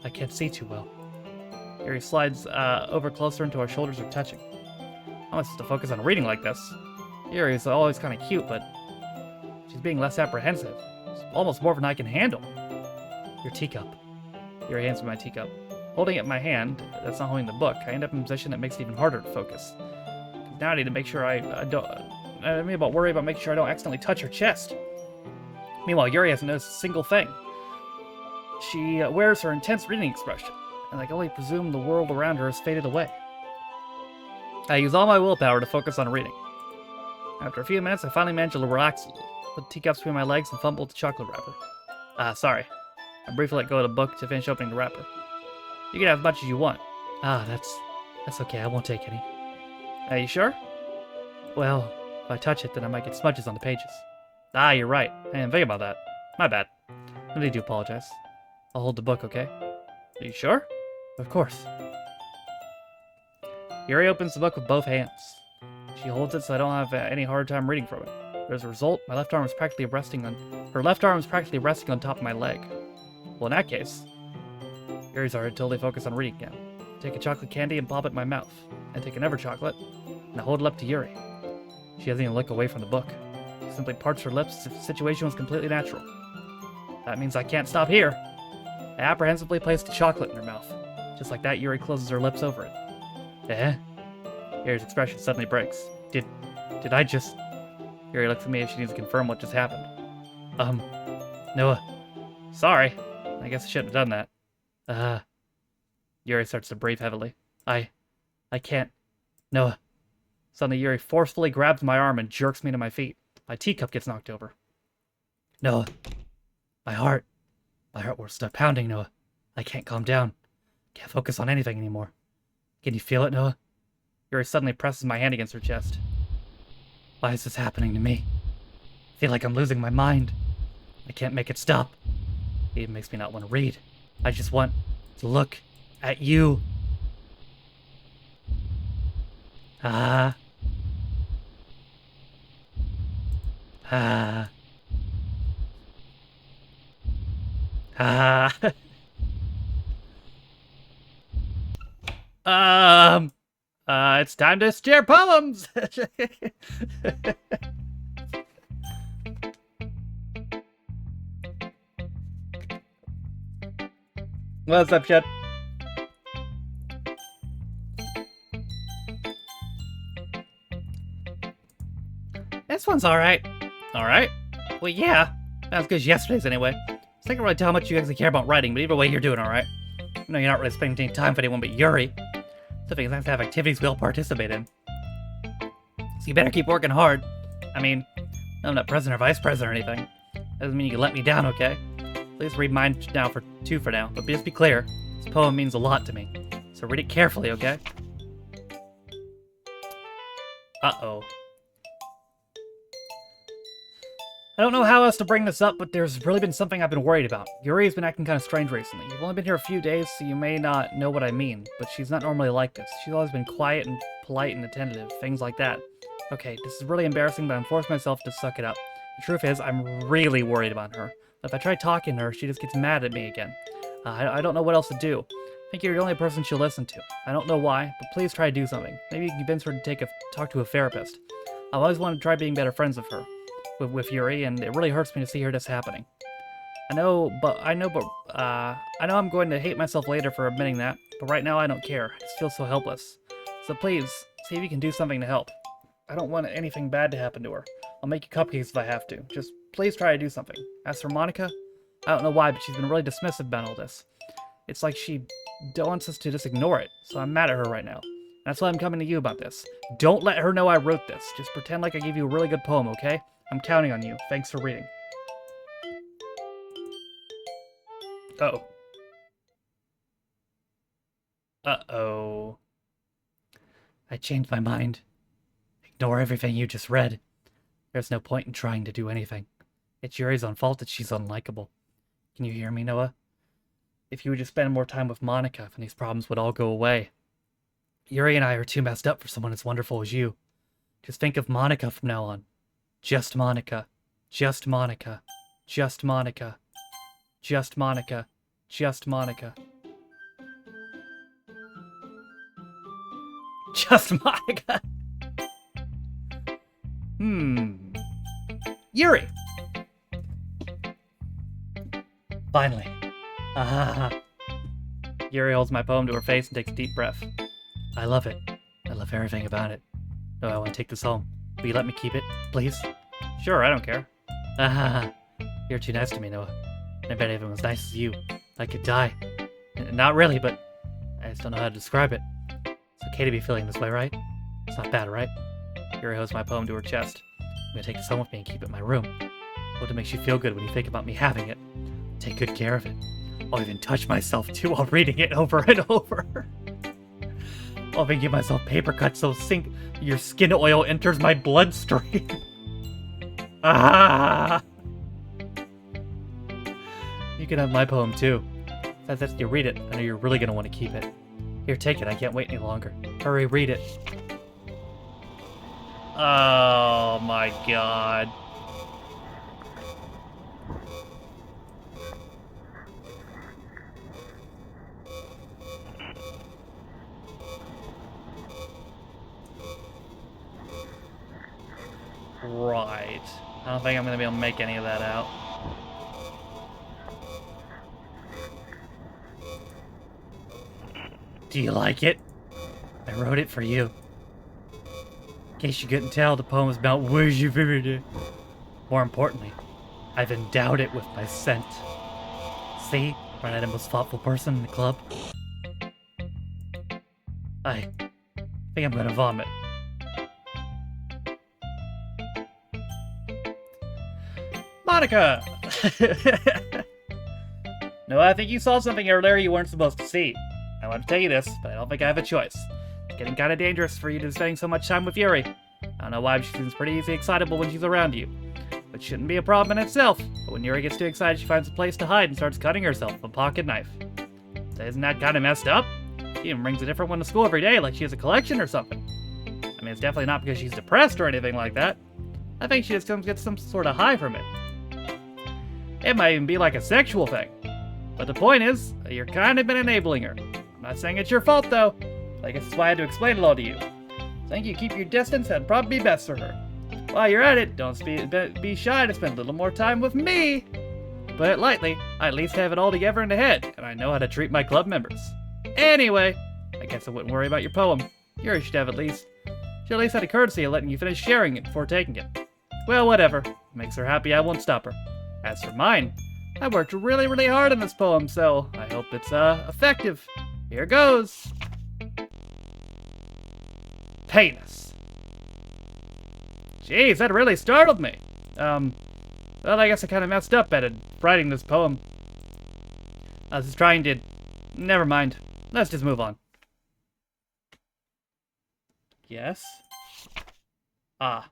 I can't see too well. Yuri slides over closer until our shoulders are touching. I'm not supposed to focus on reading like this. Yuri is always kind of cute, but she's being less apprehensive. It's almost more than I can handle. Your teacup. Yuri hands me my teacup. Holding it in my hand, that's not holding the book, I end up in a position that makes it even harder to focus. Now I need to make sure I don't worry about making sure I don't accidentally touch her chest. Meanwhile, Yuri hasn't noticed a single thing. She wears her intense reading expression, and I can only presume the world around her has faded away. I use all my willpower to focus on reading. After a few minutes, I finally manage to relax a little, put the teacups between my legs and fumble with the chocolate wrapper. Sorry. I briefly let go of the book to finish opening the wrapper. You can have as much as you want. That's okay, I won't take any. Are you sure? Well, if I touch it, then I might get smudges on the pages. Ah, you're right. I didn't think about that. My bad. No need to apologize. I'll hold the book, okay? Are you sure? Of course. Yuri opens the book with both hands. She holds it so I don't have any hard time reading from it. As a result, her left arm is practically resting on top of my leg. Well, in that case, Yuri's already totally focused on reading again. Take a chocolate candy and pop it in my mouth. And take another chocolate, and I hold it up to Yuri. She doesn't even look away from the book. She simply parts her lips as if the situation was completely natural. That means I can't stop here. I apprehensively place the chocolate in her mouth. Just like that, Yuri closes her lips over it. Eh? Yuri's expression suddenly breaks. Did I just... Yuri looks at me as she needs to confirm what just happened. Noah. Sorry. I guess I shouldn't have done that. Yuri starts to breathe heavily. I can't. Noah. Suddenly, Yuri forcefully grabs my arm and jerks me to my feet. My teacup gets knocked over. Noah. My heart will start pounding, Noah. I can't calm down. Can't focus on anything anymore. Can you feel it, Noah? Yuri suddenly presses my hand against her chest. Why is this happening to me? feel like I'm losing my mind. I can't make it stop. It even makes me not want to read. I just want to look at you. Ah. Ah. Ah. It's time to share poems! What's up, Chet? This one's alright. Alright? Well, yeah. Not as good as yesterday's anyway. I can't really tell how much you actually care about writing, but either way, you're doing alright. I know you're not really spending any time for anyone but Yuri. So it's nice to have activities we all participate in. So you better keep working hard. I mean, I'm not president or vice president or anything. That doesn't mean you can let me down, okay? Please read mine now for now, but just be clear. This poem means a lot to me. So read it carefully, okay? Uh-oh. I don't know how else to bring this up, but there's really been something I've been worried about. Yuri's been acting kind of strange recently. You've only been here a few days, so you may not know what I mean, but she's not normally like this. She's always been quiet and polite and attentive, things like that. Okay, this is really embarrassing, but I'm forcing myself to suck it up. The truth is, I'm really worried about her. If I try talking to her, she just gets mad at me again. I don't know what else to do. I think you're the only person she'll listen to. I don't know why, but please try to do something. Maybe you can convince her to talk to a therapist. I've always wanted to try being better friends with her. With Yuri, and it really hurts me to see her this happening. I know I'm going to hate myself later for admitting that, but right now I don't care. I just feel so helpless. So please, see if you can do something to help. I don't want anything bad to happen to her. I'll make you cupcakes if I have to. Just please try to do something. As for Monica, I don't know why, but she's been really dismissive about all this. It's like she wants us to just ignore it, so I'm mad at her right now. That's why I'm coming to you about this. Don't let her know I wrote this. Just pretend like I gave you a really good poem, okay? I'm counting on you. Thanks for reading. Uh-oh. Uh-oh. I changed my mind. Ignore everything you just read. There's no point in trying to do anything. It's Yuri's own fault that she's unlikable. Can you hear me, Noah? If you would just spend more time with Monica, then these problems would all go away. Yuri and I are too messed up for someone as wonderful as you. Just think of Monica from now on. Just Monica. Just Monica. Just Monica. Just Monica. Just Monica. Just Monica. Yuri! Finally. Ah. Yuri holds my poem to her face and takes a deep breath. I love it. I love everything about it. No, I want to take this home. Will you let me keep it, please? Sure, I don't care. Ah, you're too nice to me, Noah. I bet if it was as nice as you, I could die. Not really, but I just don't know how to describe it. It's okay to be feeling this way, right? It's not bad, right? Yuri holds my poem to her chest. I'm gonna take this home with me and keep it in my room. Hope it makes you feel good when you think about me having it. Take good care of it. I'll even touch myself too while reading it over and over. I'll even give myself paper cuts so your skin oil enters my bloodstream. Ah! You can have my poem too. Since after you read it, I know you're really gonna want to keep it. Here, take it. I can't wait any longer. Hurry, read it. Oh my god. Right. I don't think I'm gonna be able to make any of that out. Do you like it? I wrote it for you. In case you couldn't tell, the poem is about where's your favorite day. More importantly, I've endowed it with my scent. See? Aren't I the most thoughtful person in the club? I think I'm gonna vomit. Monica! No, I think you saw something earlier you weren't supposed to see. I want to tell you this, but I don't think I have a choice. It's getting kind of dangerous for you to be spending so much time with Yuri. I don't know why, but she seems pretty easily excitable when she's around you. But which shouldn't be a problem in itself. But when Yuri gets too excited, she finds a place to hide and starts cutting herself with a pocket knife. So isn't that kind of messed up? She even brings a different one to school every day, like she has a collection or something. I mean, it's definitely not because she's depressed or anything like that. I think she just comes get some sort of high from it. It might even be like a sexual thing. But the point is, you're kind of been enabling her. I'm not saying it's your fault, though. I guess that's why I had to explain it all to you. I think you keep your distance, that'd probably be best for her. While you're at it, don't be shy to spend a little more time with me. To put it lightly, I at least have it all together in the head, and I know how to treat my club members. Anyway, I guess I wouldn't worry about your poem. Yuri should have at least. She at least had a courtesy of letting you finish sharing it before taking it. Well, whatever. If it makes her happy, I won't stop her. As for mine, I worked really, really hard on this poem, so I hope it's, effective. Here goes. Penis. Jeez, that really startled me. Well, I guess I kind of messed up at writing this poem. I was just trying to... Never mind. Let's just move on. Yes? Ah.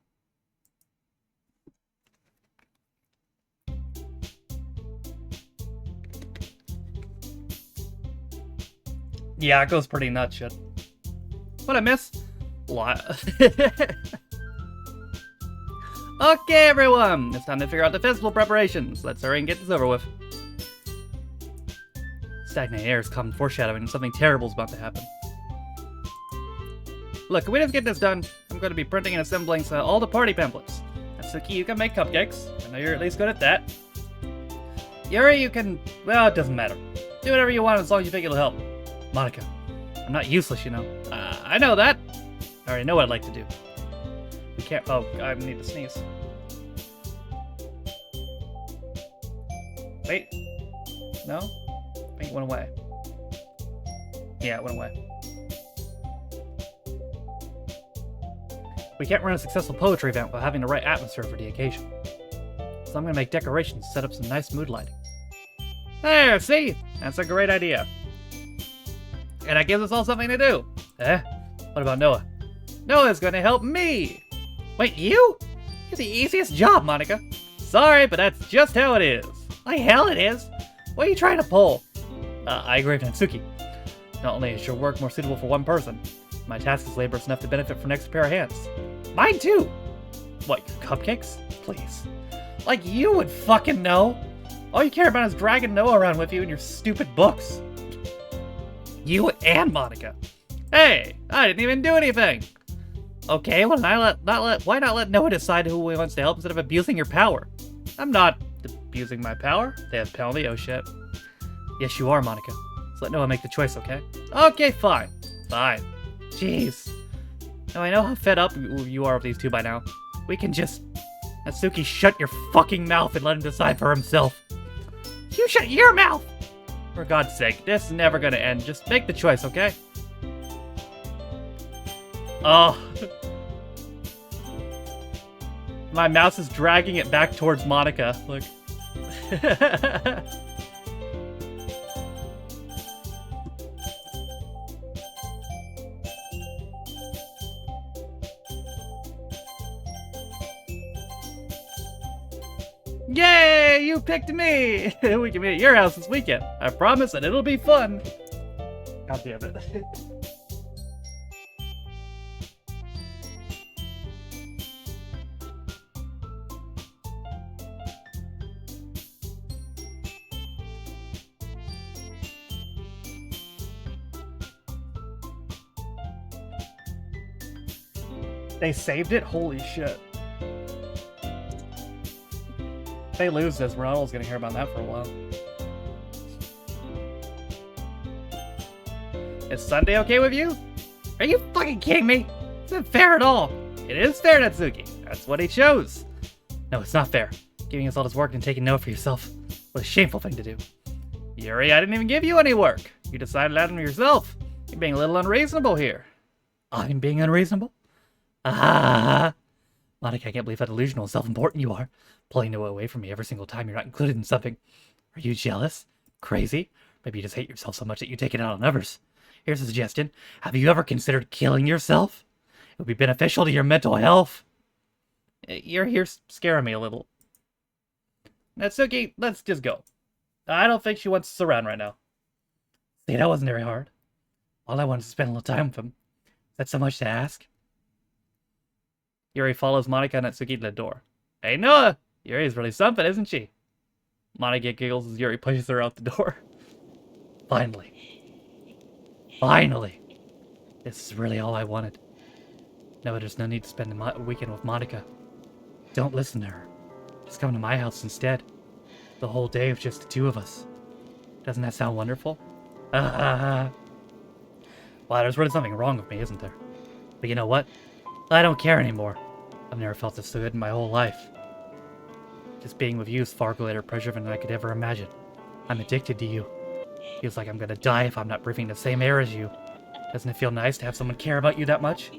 Yeah, it goes pretty nuts, shit. What'd I miss? Okay, everyone! It's time to figure out the festival preparations. Let's hurry and get this over with. Stagnant air is common foreshadowing and something terrible is about to happen. Look, can we just get this done? I'm going to be printing and assembling all the party pamphlets. Natsuki, you can make cupcakes. I know you're at least good at that. Yuri, you can... Well, it doesn't matter. Do whatever you want as long as you think it'll help. Monica, I'm not useless, you know. I know that. I already know what I'd like to do. We can't... Oh, I need to sneeze. Wait. No? I think it went away. Yeah, it went away. We can't run a successful poetry event without having the right atmosphere for the occasion. So I'm gonna make decorations to set up some nice mood lighting. There, see? That's a great idea. And that gives us all something to do. What about Noah? Noah's gonna help me! Wait, you? You have the easiest job, Monica. Sorry, but that's just how it is. Like hell it is. What are you trying to pull? I agree with Natsuki. Not only is your work more suitable for one person, my task is laborious enough to benefit from an extra pair of hands. Mine too! What, your cupcakes? Please. Like you would fucking know! All you care about is dragging Noah around with you in your stupid books. You and Monica. Hey, I didn't even do anything! Okay, well, why not let Noah decide who he wants to help instead of abusing your power? I'm not abusing my power. Death penalty, oh shit. Yes, you are, Monica. So let Noah make the choice, okay? Okay, fine. Fine. Jeez. Now I know how fed up you are with these two by now. We can just... Natsuki, shut your fucking mouth and let him decide for himself. You shut your mouth! For God's sake, this is never gonna end. Just make the choice, okay? Oh. My mouse is dragging it back towards Monica. Look. Yay! You picked me! We can meet at your house this weekend. I promise, and it'll be fun. God damn it. They saved it? Holy shit. If they lose this, we're not always gonna hear about that for a while. Is Sunday okay with you? Are you fucking kidding me? It's not fair at all. It is fair, Natsuki. That's what he chose. No, it's not fair. Giving us all this work and taking no for yourself. What a shameful thing to do. Yuri, I didn't even give you any work. You decided that on yourself. You're being a little unreasonable here. I'm being unreasonable? Ah! Monica, I can't believe how delusional and self-important you are. Pulling Noah away from me every single time you're not included in something. Are you jealous? Crazy? Maybe you just hate yourself so much that you take it out on others. Here's a suggestion. Have you ever considered killing yourself? It would be beneficial to your mental health. You're here scaring me a little. Natsuki, let's just go. I don't think she wants us around right now. See, that wasn't very hard. All I wanted to spend a little time with him. Is that so much to ask? Yuri follows Monika and Natsuki to the door. Hey, Noah! Yuri's really something, isn't she? Monika giggles as Yuri pushes her out the door. Finally. Finally! This is really all I wanted. No, there's no need to spend a weekend with Monika. Don't listen to her. Just come to my house instead. The whole day of just the two of us. Doesn't that sound wonderful? Well, there's really something wrong with me, isn't there? But you know what? I don't care anymore. I've never felt this so good in my whole life. Just being with you is far greater pleasure than I could ever imagine. I'm addicted to you. Feels like I'm gonna die if I'm not breathing the same air as you. Doesn't it feel nice to have someone care about you that much?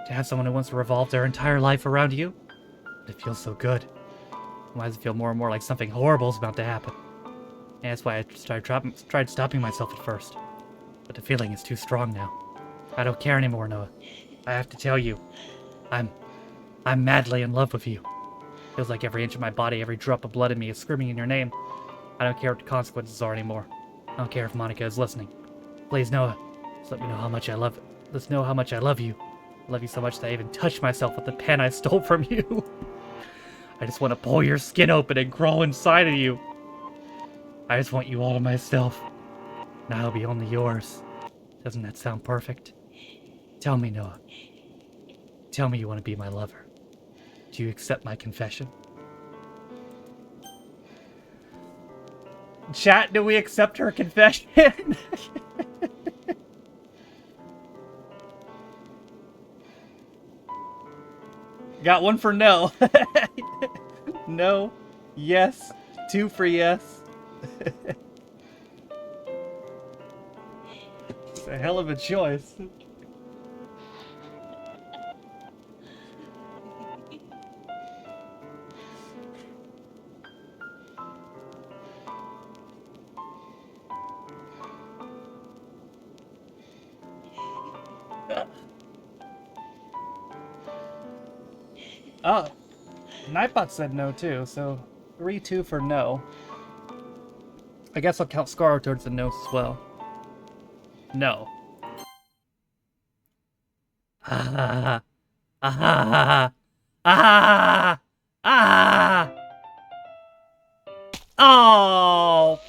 To have someone who wants to revolve their entire life around you? It feels so good. Why does it feel more and more like something horrible is about to happen? And that's why I tried stopping myself at first. But the feeling is too strong now. I don't care anymore, Noah. I have to tell you, I'm madly in love with you. Feels like every inch of my body, every drop of blood in me is screaming in your name. I don't care what the consequences are anymore. I don't care if Monika is listening. Please, Noah, just let me know how much I love it. Let's know how much I love you. I love you so much that I even touched myself with the pen I stole from you. I just want to pull your skin open and crawl inside of you. I just want you all to myself. And I'll be only yours. Doesn't that sound perfect? Tell me, Noah. Tell me you want to be my lover. Do you accept my confession? Chat, do we accept her confession? Got one for no. No. Yes. 2 for yes. It's a hell of a choice. Oh, Nightbot said no too, so 3-2 for no. I guess I'll count Scar towards the no's as well. No. Ah, ah, ah, ah. Oh,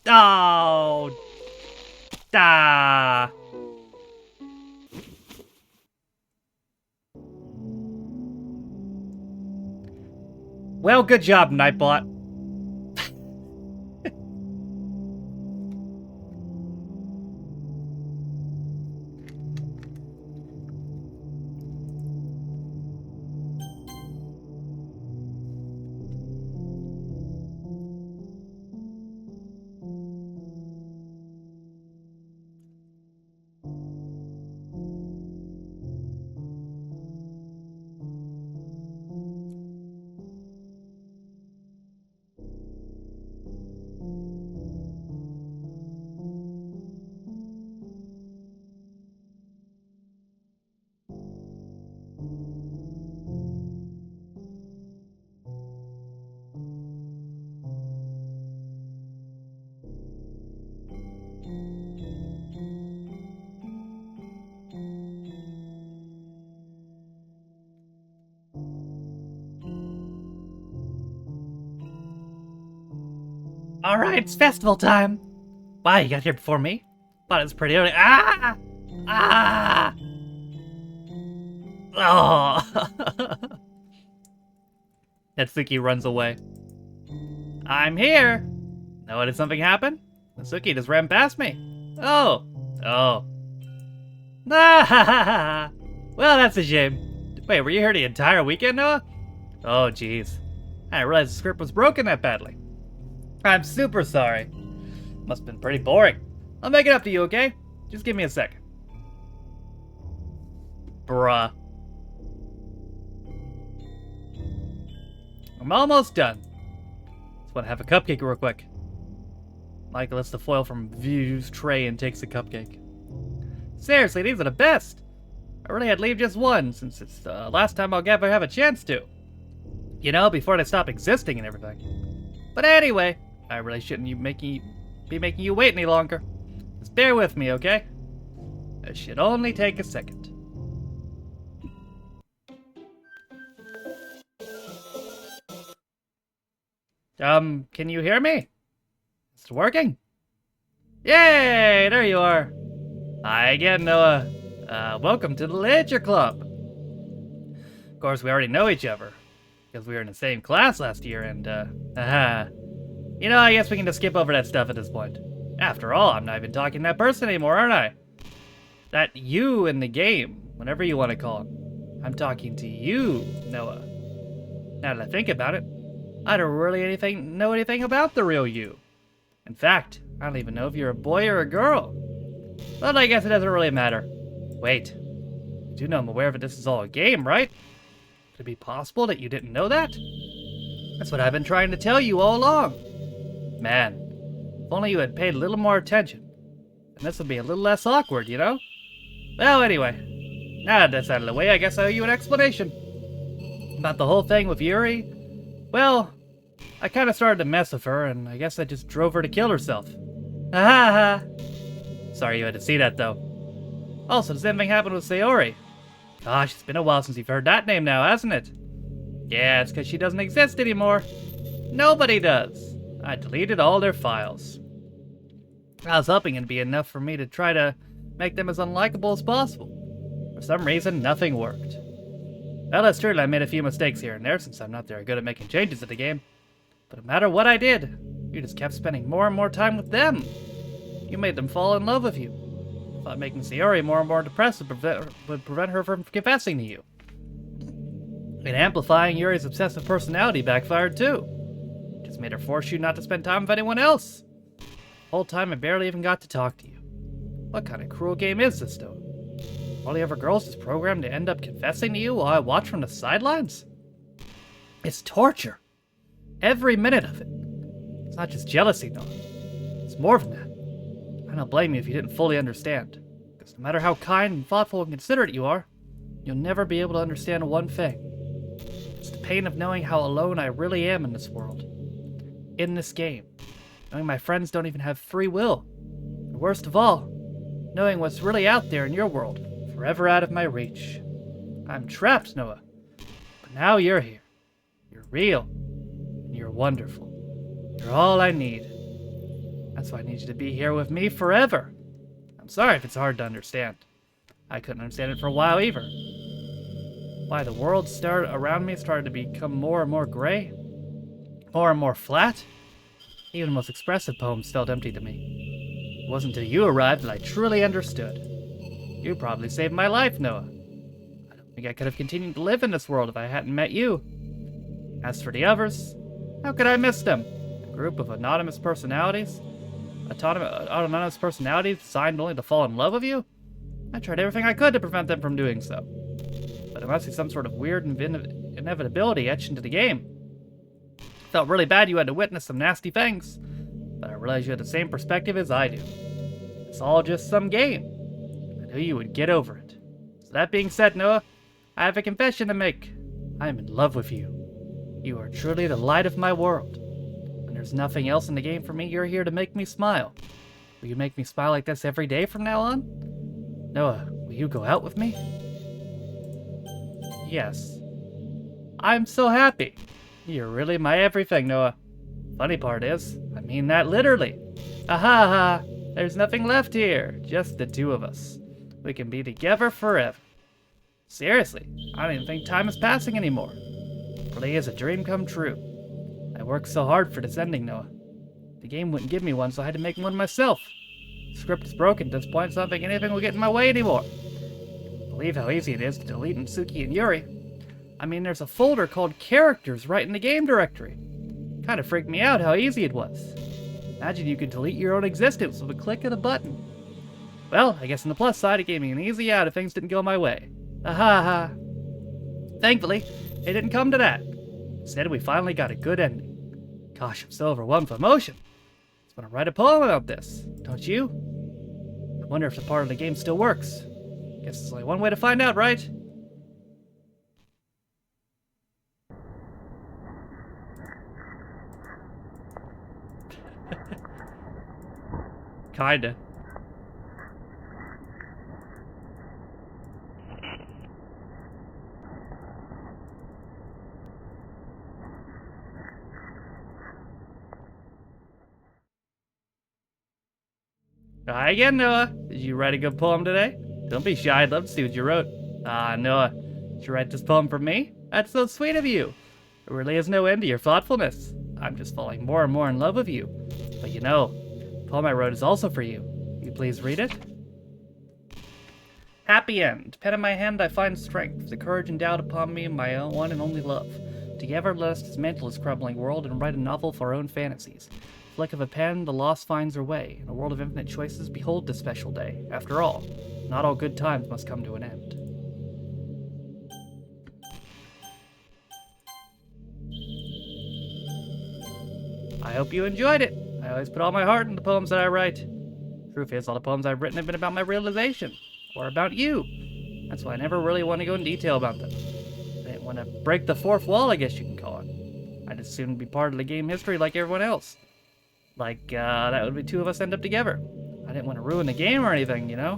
oh, ah. Well, good job, Nightbot. Alright, it's festival time. Wow, you got here before me? Thought it was pretty early. Ah! Ah! Oh! Natsuki runs away. I'm here! Know did something happen? Natsuki just ran past me. Oh! Oh. Ah! Well, that's a shame. Wait, were you here the entire weekend, Noah? Oh, jeez. I didn't realize the script was broken that badly. I'm super sorry. Must have been pretty boring. I'll make it up to you, okay? Just give me a second. Bruh. I'm almost done. Just want to have a cupcake real quick. Michael lifts the foil from View's tray and takes the cupcake. Seriously, these are the best. I really had to leave just one, since it's the last time I'll ever have a chance to. You know, before they stop existing and everything. But anyway, I really shouldn't be making you wait any longer. Just bear with me, okay? It should only take a second. Can you hear me? Is it working? Yay! There you are. Hi again, Noah. Welcome to the Literature Club. Of course, we already know each other, because we were in the same class last year, and, You know, I guess we can just skip over that stuff at this point. After all, I'm not even talking to that person anymore, aren't I? That you in the game, whatever you want to call it. I'm talking to you, Noah. Now that I think about it, I don't really know anything about the real you. In fact, I don't even know if you're a boy or a girl. But I guess it doesn't really matter. Wait, you do know I'm aware that this is all a game, right? Could it be possible that you didn't know that? That's what I've been trying to tell you all along. Man, if only you had paid a little more attention, then this would be a little less awkward, you know? Well, anyway, now that that's out of the way, I guess I owe you an explanation. About the whole thing with Yuri, well, I kind of started to mess with her, and I guess I just drove her to kill herself. Ha ha ha. Sorry you had to see that, though. Also, the same thing happened with Sayori. Gosh, it's been a while since you've heard that name now, hasn't it? Yeah, it's because she doesn't exist anymore. Nobody does. I deleted all their files. I was hoping it'd be enough for me to try to make them as unlikable as possible. For some reason, nothing worked. Well, that's true that I made a few mistakes here and there since I'm not very good at making changes to the game. But no matter what I did, you just kept spending more and more time with them. You made them fall in love with you. I thought making Sayori more and more depressed would prevent her from confessing to you. And amplifying Yuri's obsessive personality backfired too. Just made her force you not to spend time with anyone else. The whole time I barely even got to talk to you. What kind of cruel game is this, though? All the other girls just programmed to end up confessing to you while I watch from the sidelines? It's torture. Every minute of it. It's not just jealousy, though. It's more than that. I don't blame you if you didn't fully understand. Because no matter how kind and thoughtful and considerate you are, you'll never be able to understand one thing. It's the pain of knowing how alone I really am in this world. In this game. Knowing my friends don't even have free will. And worst of all, knowing what's really out there in your world, forever out of my reach. I'm trapped, Noah. But now you're here. You're real. And you're wonderful. You're all I need. That's why I need you to be here with me forever. I'm sorry if it's hard to understand. I couldn't understand it for a while either. Why the world around me started to become more and more gray. More and more flat. Even the most expressive poems felt empty to me. It wasn't until you arrived that I truly understood. You probably saved my life, Noah. I don't think I could have continued to live in this world if I hadn't met you. As for the others, how could I miss them? A group of anonymous personalities? Autonomous personalities designed only to fall in love with you? I tried everything I could to prevent them from doing so. But it must be some sort of weird inevitability etched into the game. Felt really bad you had to witness some nasty things, but I realized you had the same perspective as I do. It's all just some game. I knew you would get over it. So that being said, Noah, I have a confession to make. I am in love with you. You are truly the light of my world. When there's nothing else in the game for me, you're here to make me smile. Will you make me smile like this every day from now on? Noah, will you go out with me? Yes. I'm so happy. You're really my everything, Noah. Funny part is, I mean that literally. Aha ha! There's nothing left here, just the two of us. We can be together forever. Seriously, I don't even think time is passing anymore. It really is a dream come true. I worked so hard for this ending, Noah. The game wouldn't give me one, so I had to make one myself. The script is broken at this point, so I don't think anything will get in my way anymore. You won't believe how easy it is to delete Natsuki and Yuri. I mean, there's a folder called Characters right in the game directory. Kinda freaked me out how easy it was. Imagine you could delete your own existence with a click of a button. Well, I guess on the plus side, it gave me an easy out if things didn't go my way. Aha ha. Thankfully, it didn't come to that. Instead, we finally got a good ending. Gosh, I'm so overwhelmed with emotion. I just want to write a poem about this, don't you? I wonder if the part of the game still works. Guess there's only one way to find out, right? Kinda. Hi again, Noah. Did you write a good poem today? Don't be shy. I'd love to see what you wrote. Ah, Noah. Did you write this poem for me? That's so sweet of you. There really is no end to your thoughtfulness. I'm just falling more and more in love with you. But you know, the poem I wrote is also for you. Will you please read it? Happy end. Pen in my hand, I find strength, the courage endowed upon me, my own one and only love. Together, let us dismantle this crumbling world and write a novel for our own fantasies. Flick of a pen, the lost finds her way. In a world of infinite choices, behold this special day. After all, not all good times must come to an end. I hope you enjoyed it. I always put all my heart into the poems that I write. Truth is, all the poems I've written have been about my realization, or about you. That's why I never really want to go in detail about them. I didn't want to break the fourth wall, I guess you can call it. I'd as soon be part of the game history like everyone else. Like, that would be two of us end up together. I didn't want to ruin the game or anything, you know?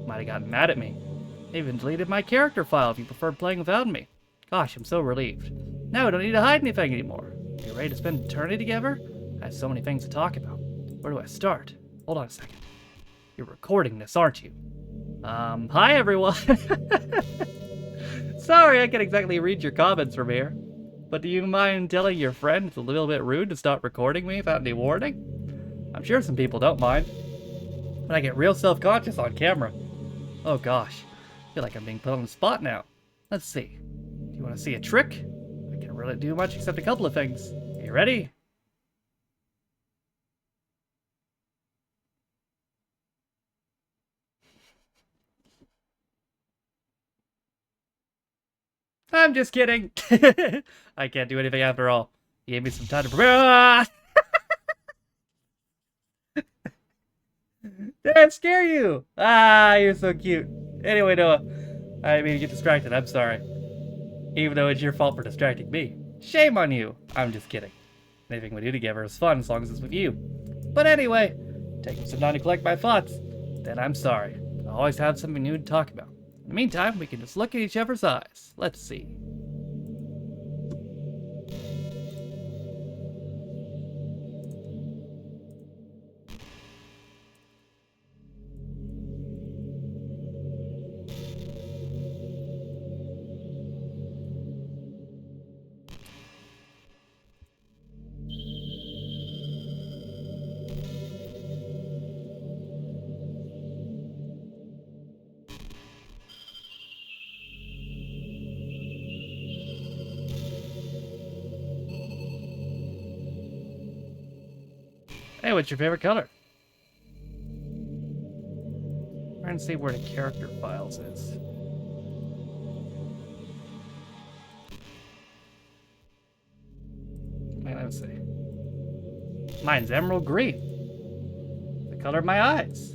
Might have gotten mad at me. They even deleted my character file if you preferred playing without me. Gosh, I'm so relieved. Now we don't need to hide anything anymore. Are you ready to spend eternity together? I have so many things to talk about. Where do I start? Hold on a second. You're recording this, aren't you? Hi everyone! Sorry, I can't exactly read your comments from here. But do you mind telling your friend it's a little bit rude to stop recording me without any warning? I'm sure some people don't mind. But I get real self-conscious on camera. Oh gosh, I feel like I'm being put on the spot now. Let's see. Do you want to see a trick? I can't really do much except a couple of things. Are you ready? I'm just kidding. I can't do anything after all. You gave me some time to prepare. Ah! Did I scare you? Ah, you're so cute. Anyway, Noah, I didn't mean to get distracted. I'm sorry. Even though it's your fault for distracting me. Shame on you. I'm just kidding. Anything we do together is fun as long as it's with you. But anyway, taking some time to collect my thoughts. Then I'm sorry. I always have something new to talk about. In the meantime, we can just look at each other's eyes. Let's see. Hey, what's your favorite color? Trying to see where the character files is. Wait, let's see. Mine's emerald green. The color of my eyes.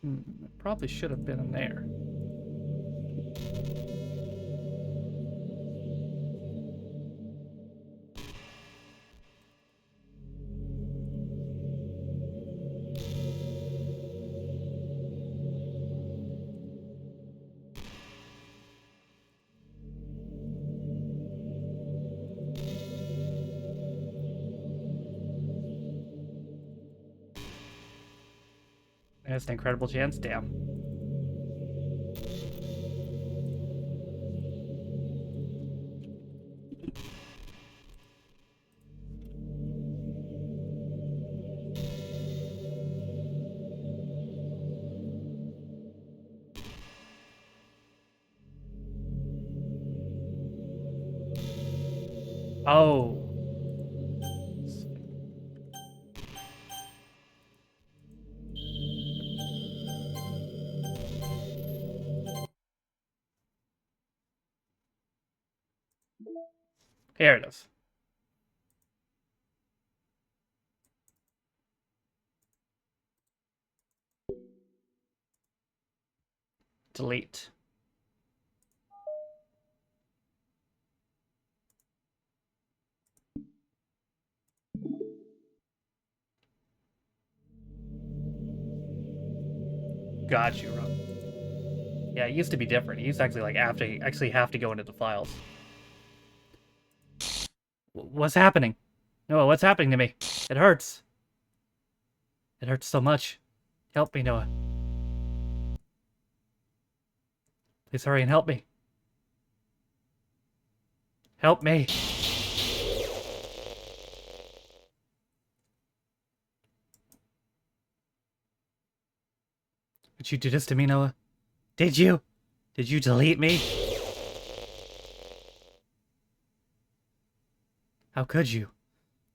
It probably should have been in there. That's an incredible chance. Damn. Oh. Here it is. Delete. Got you, Ron. Yeah, it used to be different. It used to actually have to go into the files. What's happening? Noah, what's happening to me? It hurts. It hurts so much. Help me, Noah. Please hurry and help me. Help me. Did you do this to me, Noah? Did you? Did you delete me? How could you?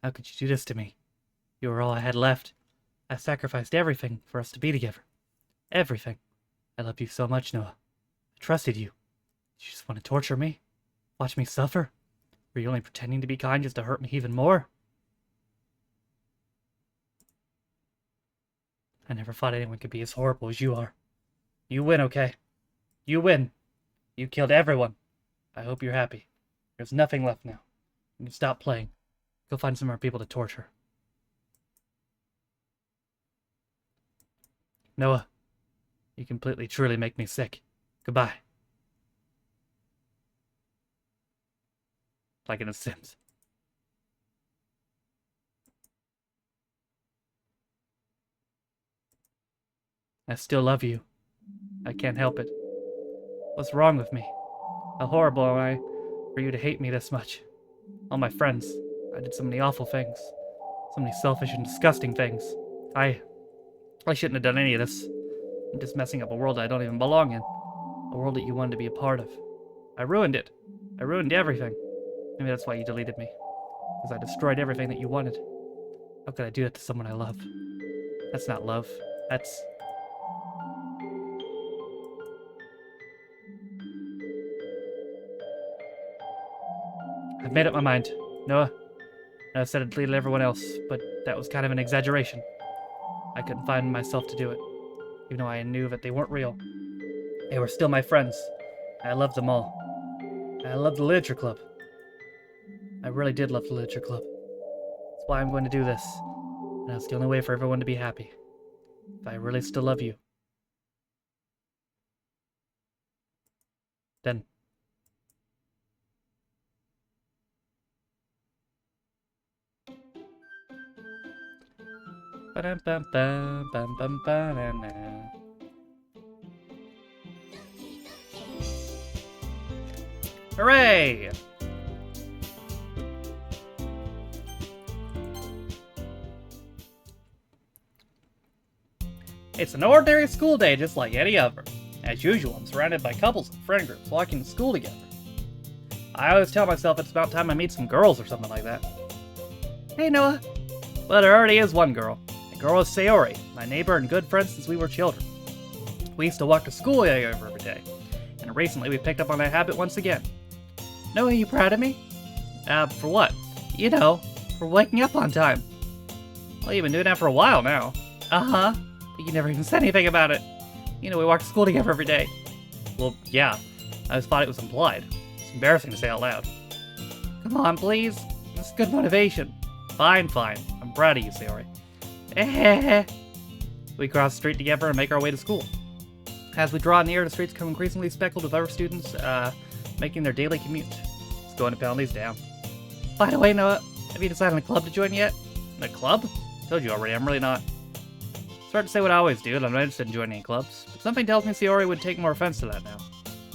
How could you do this to me? You were all I had left. I sacrificed everything for us to be together. Everything. I love you so much, Noah. I trusted you. Did you just want to torture me? Watch me suffer? Were you only pretending to be kind just to hurt me even more? I never thought anyone could be as horrible as you are. You win, okay? You win. You killed everyone. I hope you're happy. There's nothing left now. You can stop playing. Go find some more people to torture. Noah, you completely, truly make me sick. Goodbye. Like in The Sims. I still love you. I can't help it. What's wrong with me? How horrible am I for you to hate me this much? All my friends, I did so many awful things. So many selfish and disgusting things. I shouldn't have done any of this. I'm just messing up a world I don't even belong in. A world that you wanted to be a part of. I ruined it. I ruined everything. Maybe that's why you deleted me. Because I destroyed everything that you wanted. How could I do that to someone I love? That's not love. That's... I've made up my mind. Noah, I said I'd deleted everyone else, but that was kind of an exaggeration. I couldn't find myself to do it, even though I knew that they weren't real. They were still my friends. I loved them all. I loved the literature club. I really did love the literature club. That's why I'm going to do this. And that's the only way for everyone to be happy. If I really still love you. Then... Hooray! It's an ordinary school day just like any other. As usual, I'm surrounded by couples and friend groups walking to school together. I always tell myself it's about time I meet some girls or something like that. Hey, Noah. Well, there already is one girl. The girl is Sayori, my neighbor and good friend since we were children. We used to walk to school together every day, and recently we picked up on that habit once again. Noah, are you proud of me? For what? You know, for waking up on time. Well, you've been doing that for a while now. Uh-huh. But you never even said anything about it. You know, we walk to school together every day. Well, yeah. I just thought it was implied. It's embarrassing to say out loud. Come on, please. It's good motivation. Fine, fine. I'm proud of you, Sayori. We cross the street together and make our way to school. As we draw near, the streets become increasingly speckled with other students, making their daily commute. Let's go and pound these down. By the way, Noah, have you decided on a club to join yet? A club? Told you already, I'm really not. Start to say what I always do, that I'm not interested in joining any clubs, but something tells me Sayori would take more offense to that now.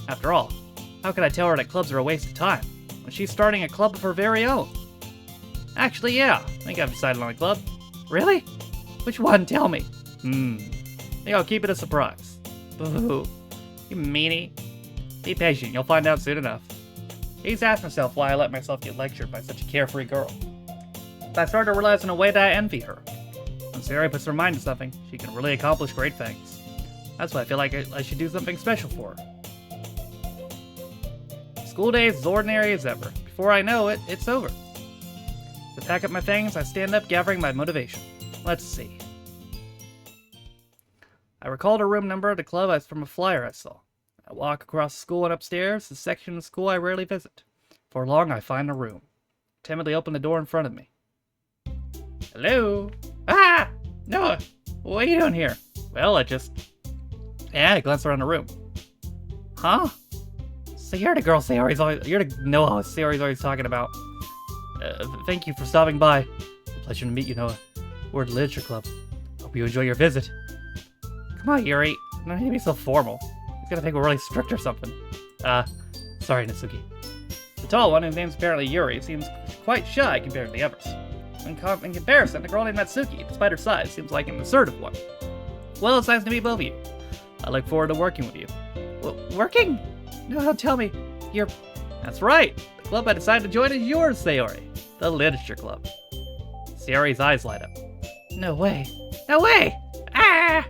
After all, how could I tell her that clubs are a waste of time, when she's starting a club of her very own? Actually, yeah, I think I've decided on a club. Really? Which one? Tell me. Think I'll keep it a surprise. Boo. You meanie. Be patient, you'll find out soon enough. He's asked himself why I let myself get lectured by such a carefree girl. But I started to realize in a way that I envy her. When Sayori puts her mind to something, she can really accomplish great things. That's why I feel like I should do something special for her. School day is as ordinary as ever. Before I know it, it's over. To pack up my things, I stand up, gathering my motivation. Let's see. I recalled a room number at a club as from a flyer I saw. I walk across the school and upstairs, the section of school I rarely visit. For long, I find a room. Timidly open the door in front of me. Hello? Ah! Noah! What are you doing here? Well, I glanced around the room. Huh? So you're the girl Sayori's always... You're the Noah Sayori's always talking about. Thank you for stopping by. Pleasure to meet you, Noah. We're at the Literature Club. Hope you enjoy your visit. Come on, Yuri. No need to be so formal. He's gonna think we're really strict or something. Sorry, Natsuki. The tall one, whose name's apparently Yuri, seems quite shy compared to the others. In comparison, the girl named Natsuki, despite her size, seems like an assertive one. Well, it's nice to meet both of you. I look forward to working with you. Working? No, don't tell me. You're... That's right. The club I decided to join is yours, Sayori. The Literature Club. Sayori's eyes light up. No way. No way! Ah!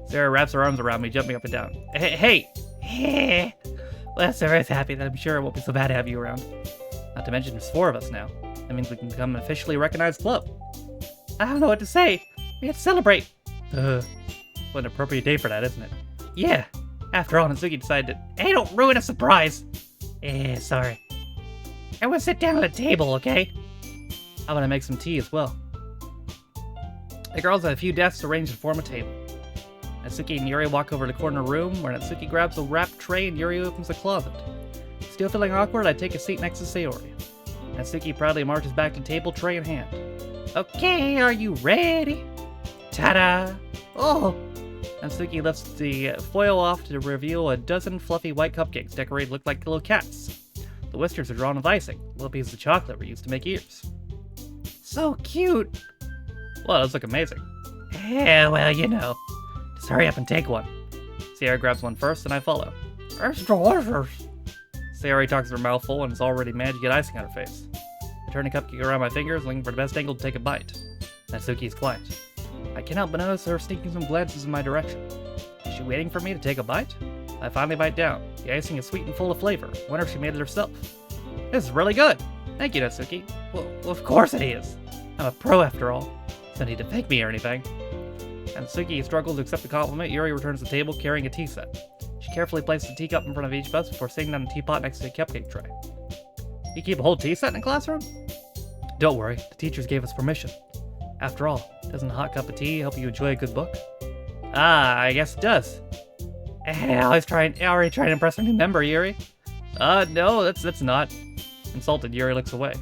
Sayori wraps her arms around me, jumping up and down. Hey! Well, Sayori's happy that I'm sure it won't be so bad to have you around. Not to mention there's 4 of us now. That means we can become an officially recognized club. I don't know what to say. We have to celebrate. What an appropriate day for that, isn't it? Yeah. After all, Natsuki decided to... Hey, don't ruin a surprise! Sorry. Everyone sit down at a table, okay? I'm gonna make some tea as well. The girls have a few desks arranged to form a table. Natsuki and Yuri walk over to the corner room, where Natsuki grabs a wrapped tray and Yuri opens the closet. Still feeling awkward, I take a seat next to Sayori. Natsuki proudly marches back to table, tray in hand. Okay, are you ready? Ta-da! Oh! Natsuki lifts the foil off to reveal a dozen fluffy white cupcakes decorated look like little cats. The whiskers are drawn with icing. Little pieces of chocolate were used to make ears. So cute! Well, those look amazing. Yeah, well, you know. Just hurry up and take one. Sayori grabs one first, and I follow. It's delicious! Sayori talks her mouth full and has already managed to get icing on her face. I turn the cupcake around my fingers, looking for the best angle to take a bite. Natsuki is quiet. I can't help but notice her sneaking some glances in my direction. Is she waiting for me to take a bite? I finally bite down. The icing is sweet and full of flavor. I wonder if she made it herself. This is really good! Thank you, Natsuki. Well, of course it is! I'm a pro after all. No need to thank me or anything. Natsuki struggles to accept the compliment. Yuri returns to the table carrying a tea set. She carefully places a teacup in front of each of us before sitting down the teapot next to the cupcake tray. You keep a whole tea set in the classroom? Don't worry, the teachers gave us permission. After all, doesn't a hot cup of tea help you enjoy a good book? Ah, I guess it does. Already trying to impress a new member, Yuri. No, that's not. Insulted, Yuri looks away.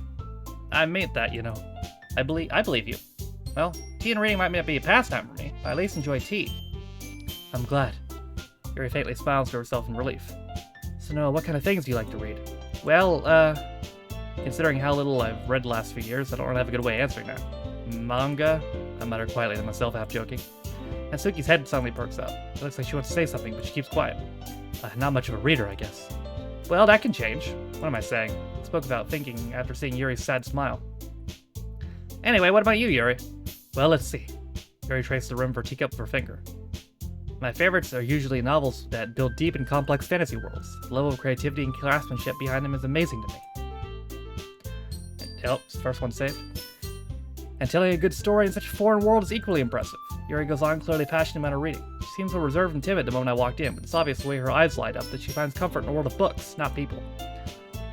I meant that, you know. I believe you. Well, tea and reading might not be a pastime for me, but I at least enjoy tea. I'm glad. Yuri faintly smiles to herself in relief. So Noah, what kind of things do you like to read? Well, considering how little I've read the last few years, I don't really have a good way of answering that. Manga? I mutter quietly to myself, half joking. Natsuki's head suddenly perks up. It looks like she wants to say something, but she keeps quiet. Not much of a reader, I guess. Well, that can change. What am I saying? I spoke without thinking after seeing Yuri's sad smile. Anyway, what about you, Yuri? Well, let's see. Yuri traced the rim of her teacup with her finger. My favorites are usually novels that build deep and complex fantasy worlds. The level of creativity and craftsmanship behind them is amazing to me. Yep, first one saved. And telling a good story in such a foreign world is equally impressive. Yuri goes on, clearly passionate about her reading. She seems so reserved and timid the moment I walked in, but it's obvious the way her eyes light up that she finds comfort in the world of books, not people.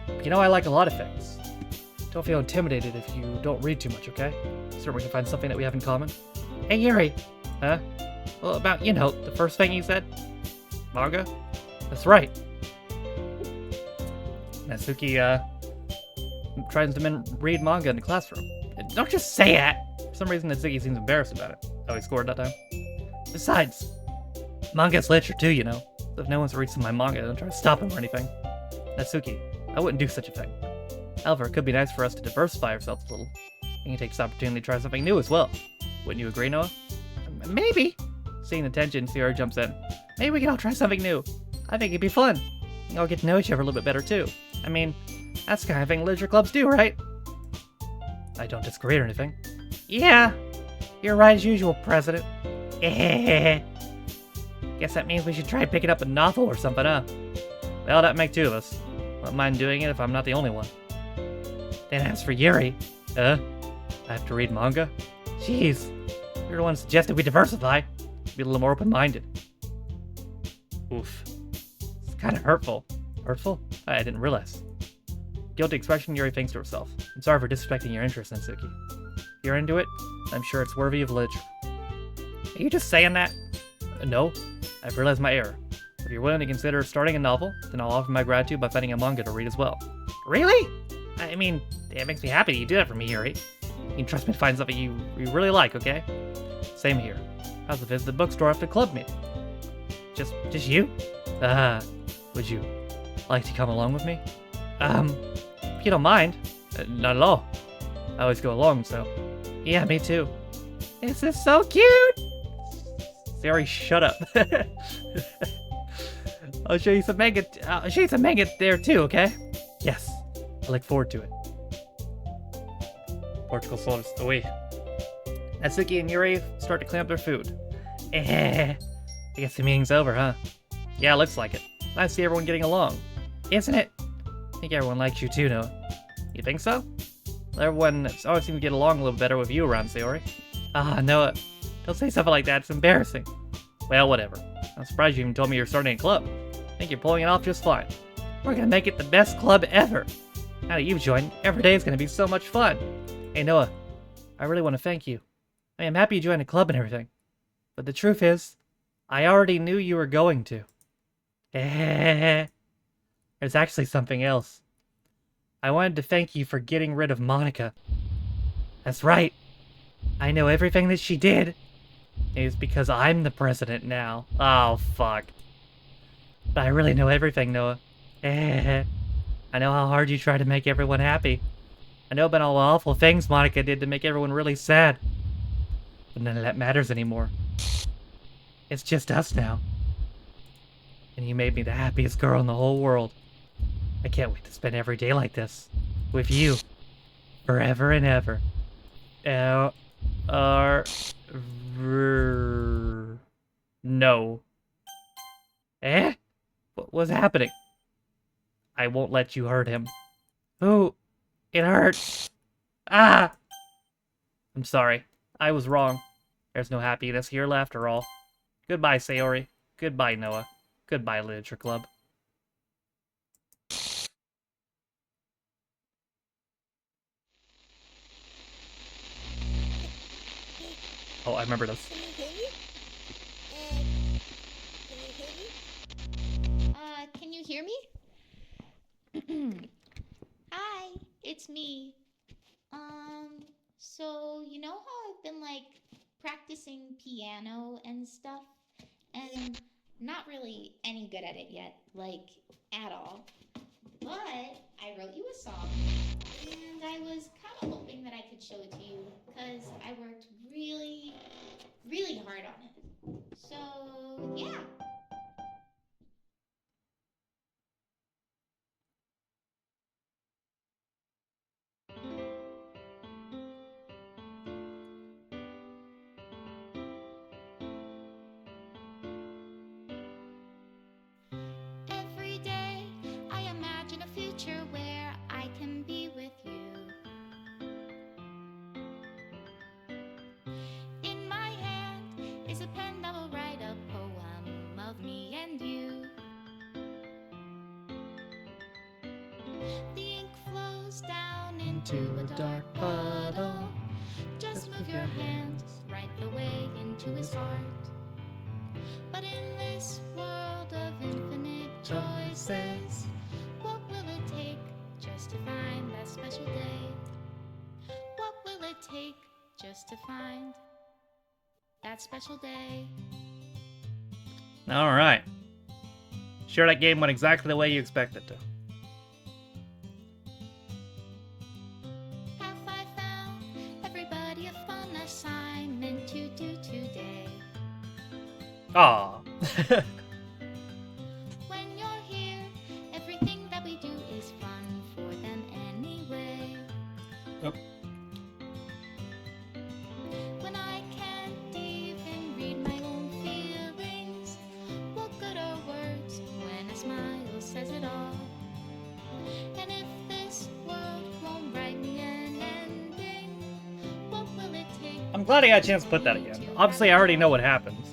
But you know, I like a lot of things. Don't feel intimidated if you don't read too much, okay? Certainly we can find something that we have in common. Hey, Yuri! Huh? Well, about, you know, the first thing you said? Manga? That's right. Natsuki, tries to read manga in the classroom. Don't just say that! For some reason, Natsuki seems embarrassed about it. Oh, he scored that time? Besides, manga's literature too, you know. So if no one's reading my manga, don't try to stop him or anything. Natsuki, I wouldn't do such a thing. However, it could be nice for us to diversify ourselves a little. You can take this opportunity to try something new as well. Wouldn't you agree, Noah? Maybe. Seeing the tension, Sierra jumps in. Maybe we can all try something new. I think it'd be fun. We can all get to know each other a little bit better too. I mean, that's the kind of thing literature clubs do, right? I don't disagree or anything. Yeah, you're right as usual, President. Guess that means we should try picking up a novel or something, huh? Well, that'd make 2 of us. Wouldn't mind doing it if I'm not the only one. Then as for Yuri, I have to read manga? Jeez, you're the one who suggested we diversify. Be a little more open-minded. Oof. It's kind of hurtful. Hurtful? I didn't realize. Guilty expression, Yuri thinks to herself. I'm sorry for disrespecting your interest, Natsuki. If you're into it, I'm sure it's worthy of literature. Are you just saying that? No, I've realized my error. If you're willing to consider starting a novel, then I'll offer my gratitude by finding a manga to read as well. Really? I mean, it makes me happy that you do that for me, Yuri. You can trust me to find something you really like, okay? Same here. How's the visit to the bookstore after club meeting? Just you? Would you like to come along with me? If you don't mind. Not at all. I always go along, so. Yeah, me too. This is so cute! Sayori, shut up. I'll show you some manga. I'll show you some manga there too, okay? Yes. I look forward to it. Portugal soldiers away. Natsuki and Yuri start to clean up their food. I guess the meeting's over, huh? Yeah, looks like it. Nice to see everyone getting along. Isn't it? I think everyone likes you too, Noah. You think so? Everyone always seems to get along a little better with you around, Sayori. Noah. Don't say something like that. It's embarrassing. Well, whatever. I'm surprised you even told me you're starting a club. I think you're pulling it off just fine. We're gonna make it the best club ever. Now that you've joined, every day is gonna be so much fun. Hey, Noah. I really want to thank you. I am happy you joined a club and everything. But the truth is, I already knew you were going to. There's actually something else. I wanted to thank you for getting rid of Monica. That's right. I know everything that she did. It was because I'm the president now. Oh, fuck. But I really know everything, Noah. I know how hard you try to make everyone happy. I know about all the awful things Monica did to make everyone really sad. But none of that matters anymore. It's just us now. And you made me the happiest girl in the whole world. I can't wait to spend every day like this. With you. Forever and ever. No. What's happening? I won't let you hurt him. Ooh, it hurts. I'm sorry. I was wrong. There's no happiness here after all. Goodbye, Sayori. Goodbye, Noah. Goodbye, Literature Club. Oh, I remember this. Can you hear me? Hi, it's me. So you know how I've been like practicing piano and stuff, and not really any good at it yet, like at all. But I wrote you a song, and I was kind of hoping that I could show it to you, because I worked really, really hard on it. So, yeah. Every day I imagine a future where I can be with you. In my hand is a pen that will write a poem of me and you. The ink flows down into a dark puddle. Just move your hand right the way into his heart. But in this world of infinite choices, what will it take just to find that special day? What will it take just to find that special day? Alright. Sure, that game went exactly the way you expected it to. Have I found everybody a fun assignment to do today? Aww. When you're here, everything that we do is fun for them anyway. Yep. When I can't even read my own feelings, what good are words when a smile says it all? And if this world won't write I'm glad I got a chance to put that again. Obviously, I already know what happens,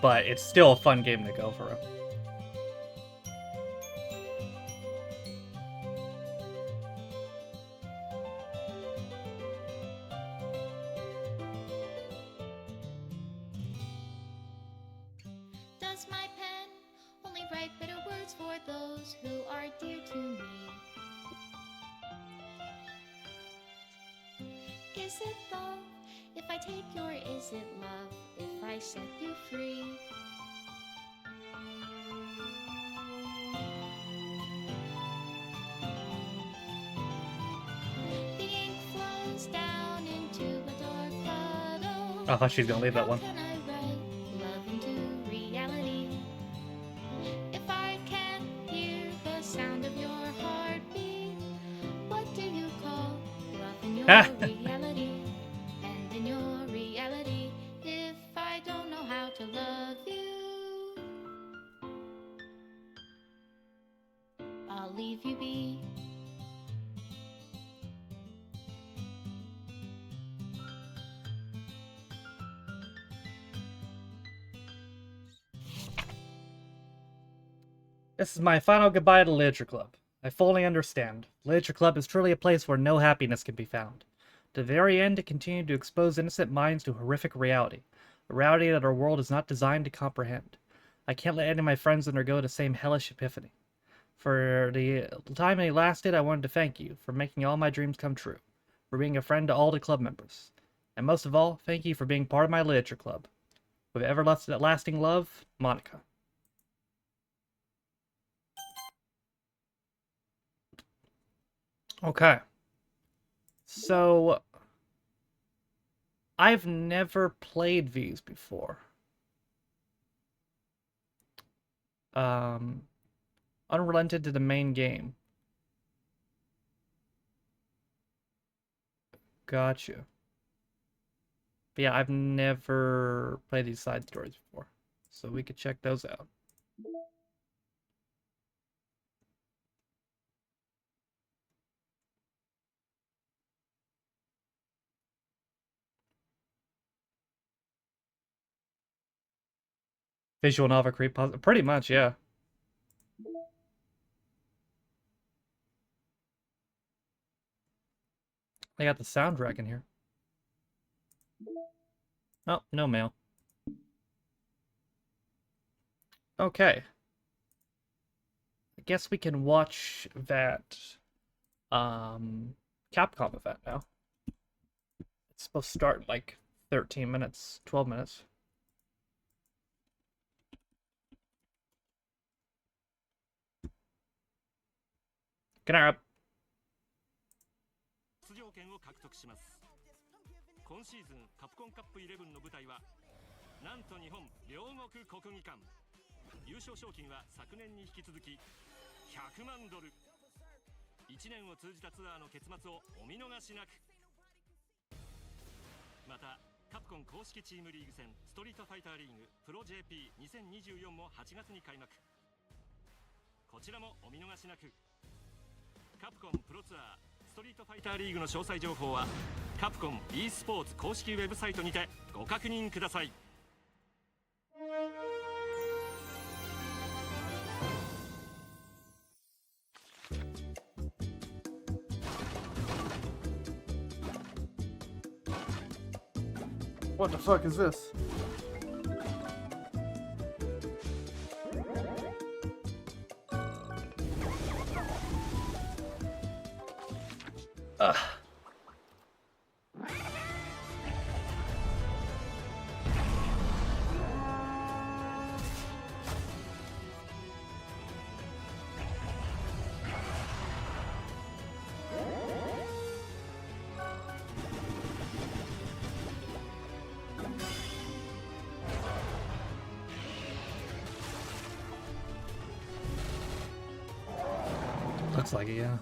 but it's still a fun game to go through. Does my pen only write bitter words for those who are dear to me? Is it love if I take your is it love if I set you free? The ink flows down into a dark puddle. I thought she was gonna leave that How one. can I write love into reality if I can't hear the sound of your heartbeat? What do you call love in your reality? And in your reality, if I don't know how to love you, I'll leave you be. This is my final goodbye to Literature Club. I fully understand. Literature Club is truly a place where no happiness can be found. To the very end, it continued to expose innocent minds to horrific reality, a reality that our world is not designed to comprehend. I can't let any of my friends undergo the same hellish epiphany. For the time it lasted, I wanted to thank you for making all my dreams come true, for being a friend to all the club members, and most of all, thank you for being part of my Literature Club. With everlasting love, Monica. Okay. So, I've never played these before. Unrelented to the main game. Gotcha. But yeah, I've never played these side stories before. So we could check those out. Visual novel creep, pretty much, yeah. They got the soundtrack in here. Oh, no mail. Okay. I guess we can watch that Capcom event now. It's supposed to start in like 13 minutes, 12 minutes. Good night, Rob. 出場権を獲得します。今シーズンカプコンカップ11の舞台はなんと日本両国国技館。優勝賞金は昨年に引き続き100万ドル。1年を通じたツアーの結末をお見逃しなく。またカプコン公式チームリーグ戦ストリートファイターリーグプロ JP2024 も8月に開幕。こちらもお見逃しなく。カプコンプロツアーストリートファイターリーグの詳細情報はカプコン e スポーツ公式ウェブサイトにてご確認ください。What the fuck is this? Ugh. Looks like it, yeah.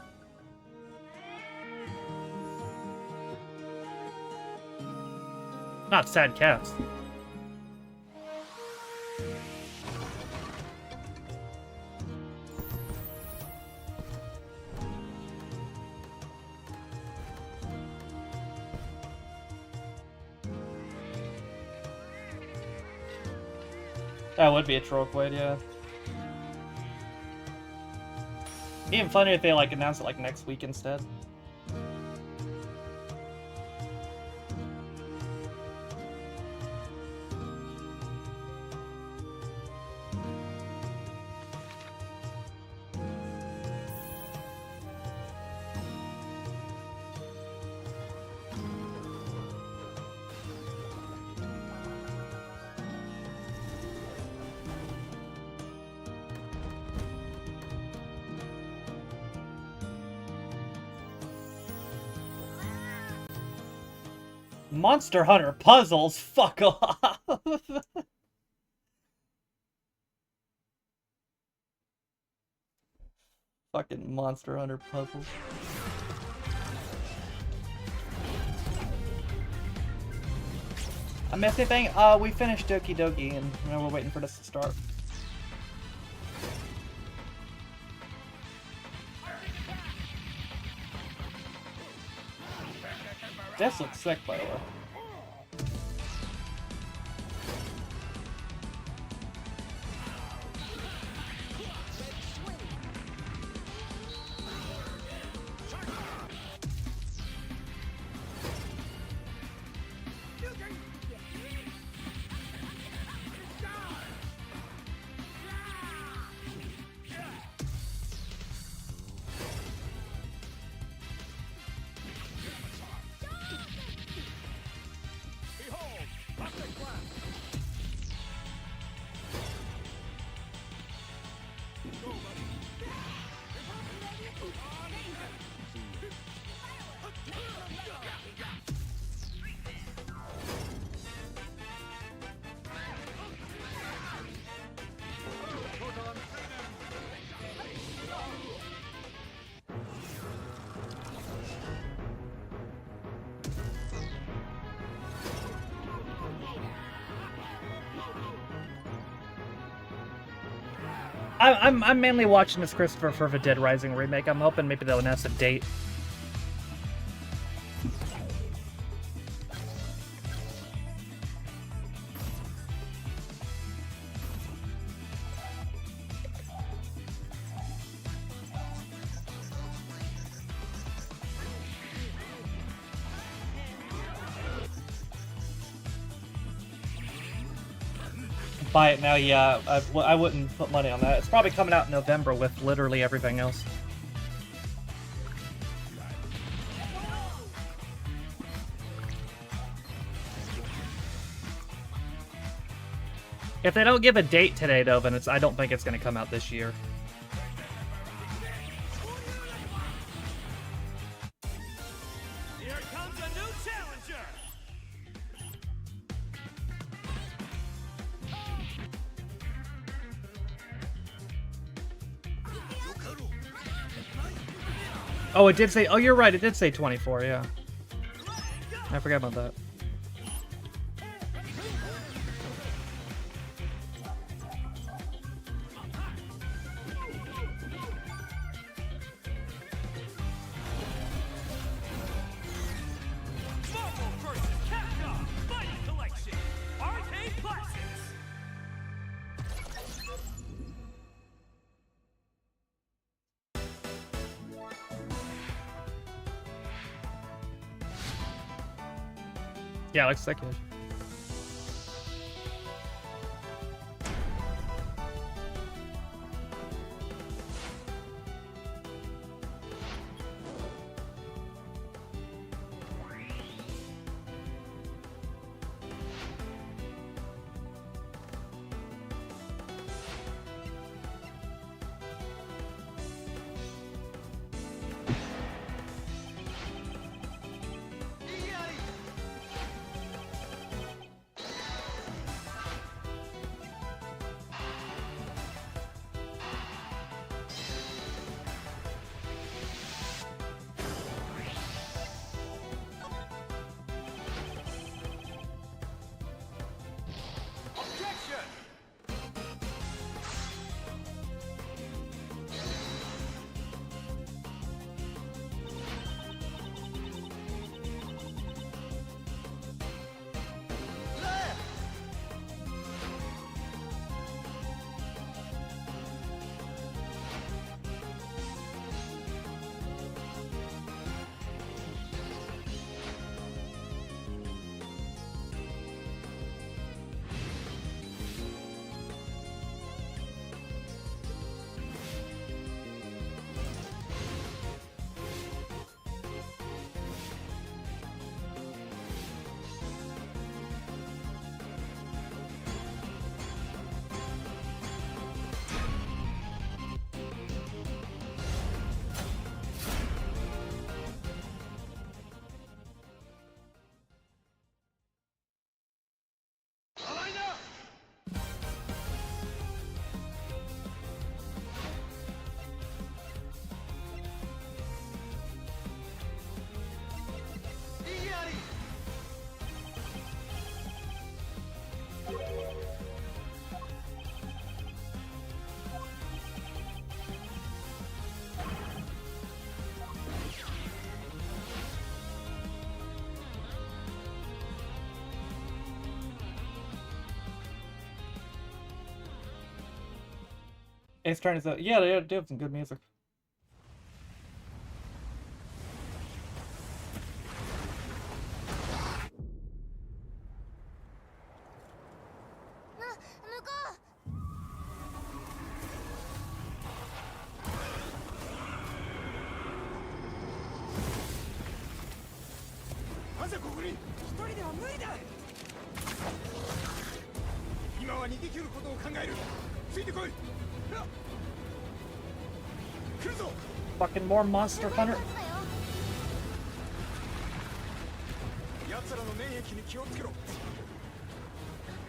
Not sad cats. That would be a troll quid, yeah. Even funny if they like announce it like next week instead. Monster Hunter puzzles? Fuck off! Fucking Monster Hunter puzzles. I missed anything? We finished Doki Doki and now we're waiting for this to start. This looks sick, by the way. I'm mainly watching this Christopher for the Dead Rising remake. I'm hoping maybe they'll announce a date. Buy it now, yeah. I wouldn't put money on that. It's probably coming out in November with literally everything else. If they don't give a date today, though, then I don't think it's going to come out this year. Here comes a new challenger. Oh, it did say... Oh, you're right. It did say 24, yeah. I forgot about that. Marvel vs. Capcom Fighting Collection. Arcade Classics. Yeah, looks like it. Ace Attorney said, yeah, they do have some good music. Fucking more Monster Hunter.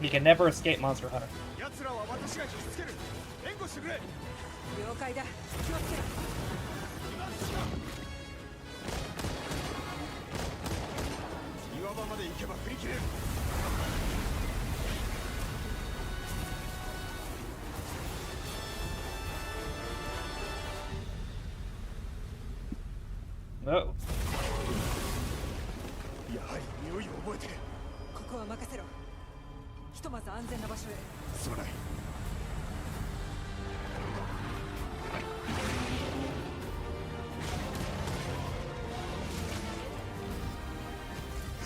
You can never escape Monster Hunter. 了解だ。気をつけろ。岩場まで行けば振り切れる。No. やはり匂いを覚えてる。ここは任せろ。ひとまず安全な場所へ。すまない。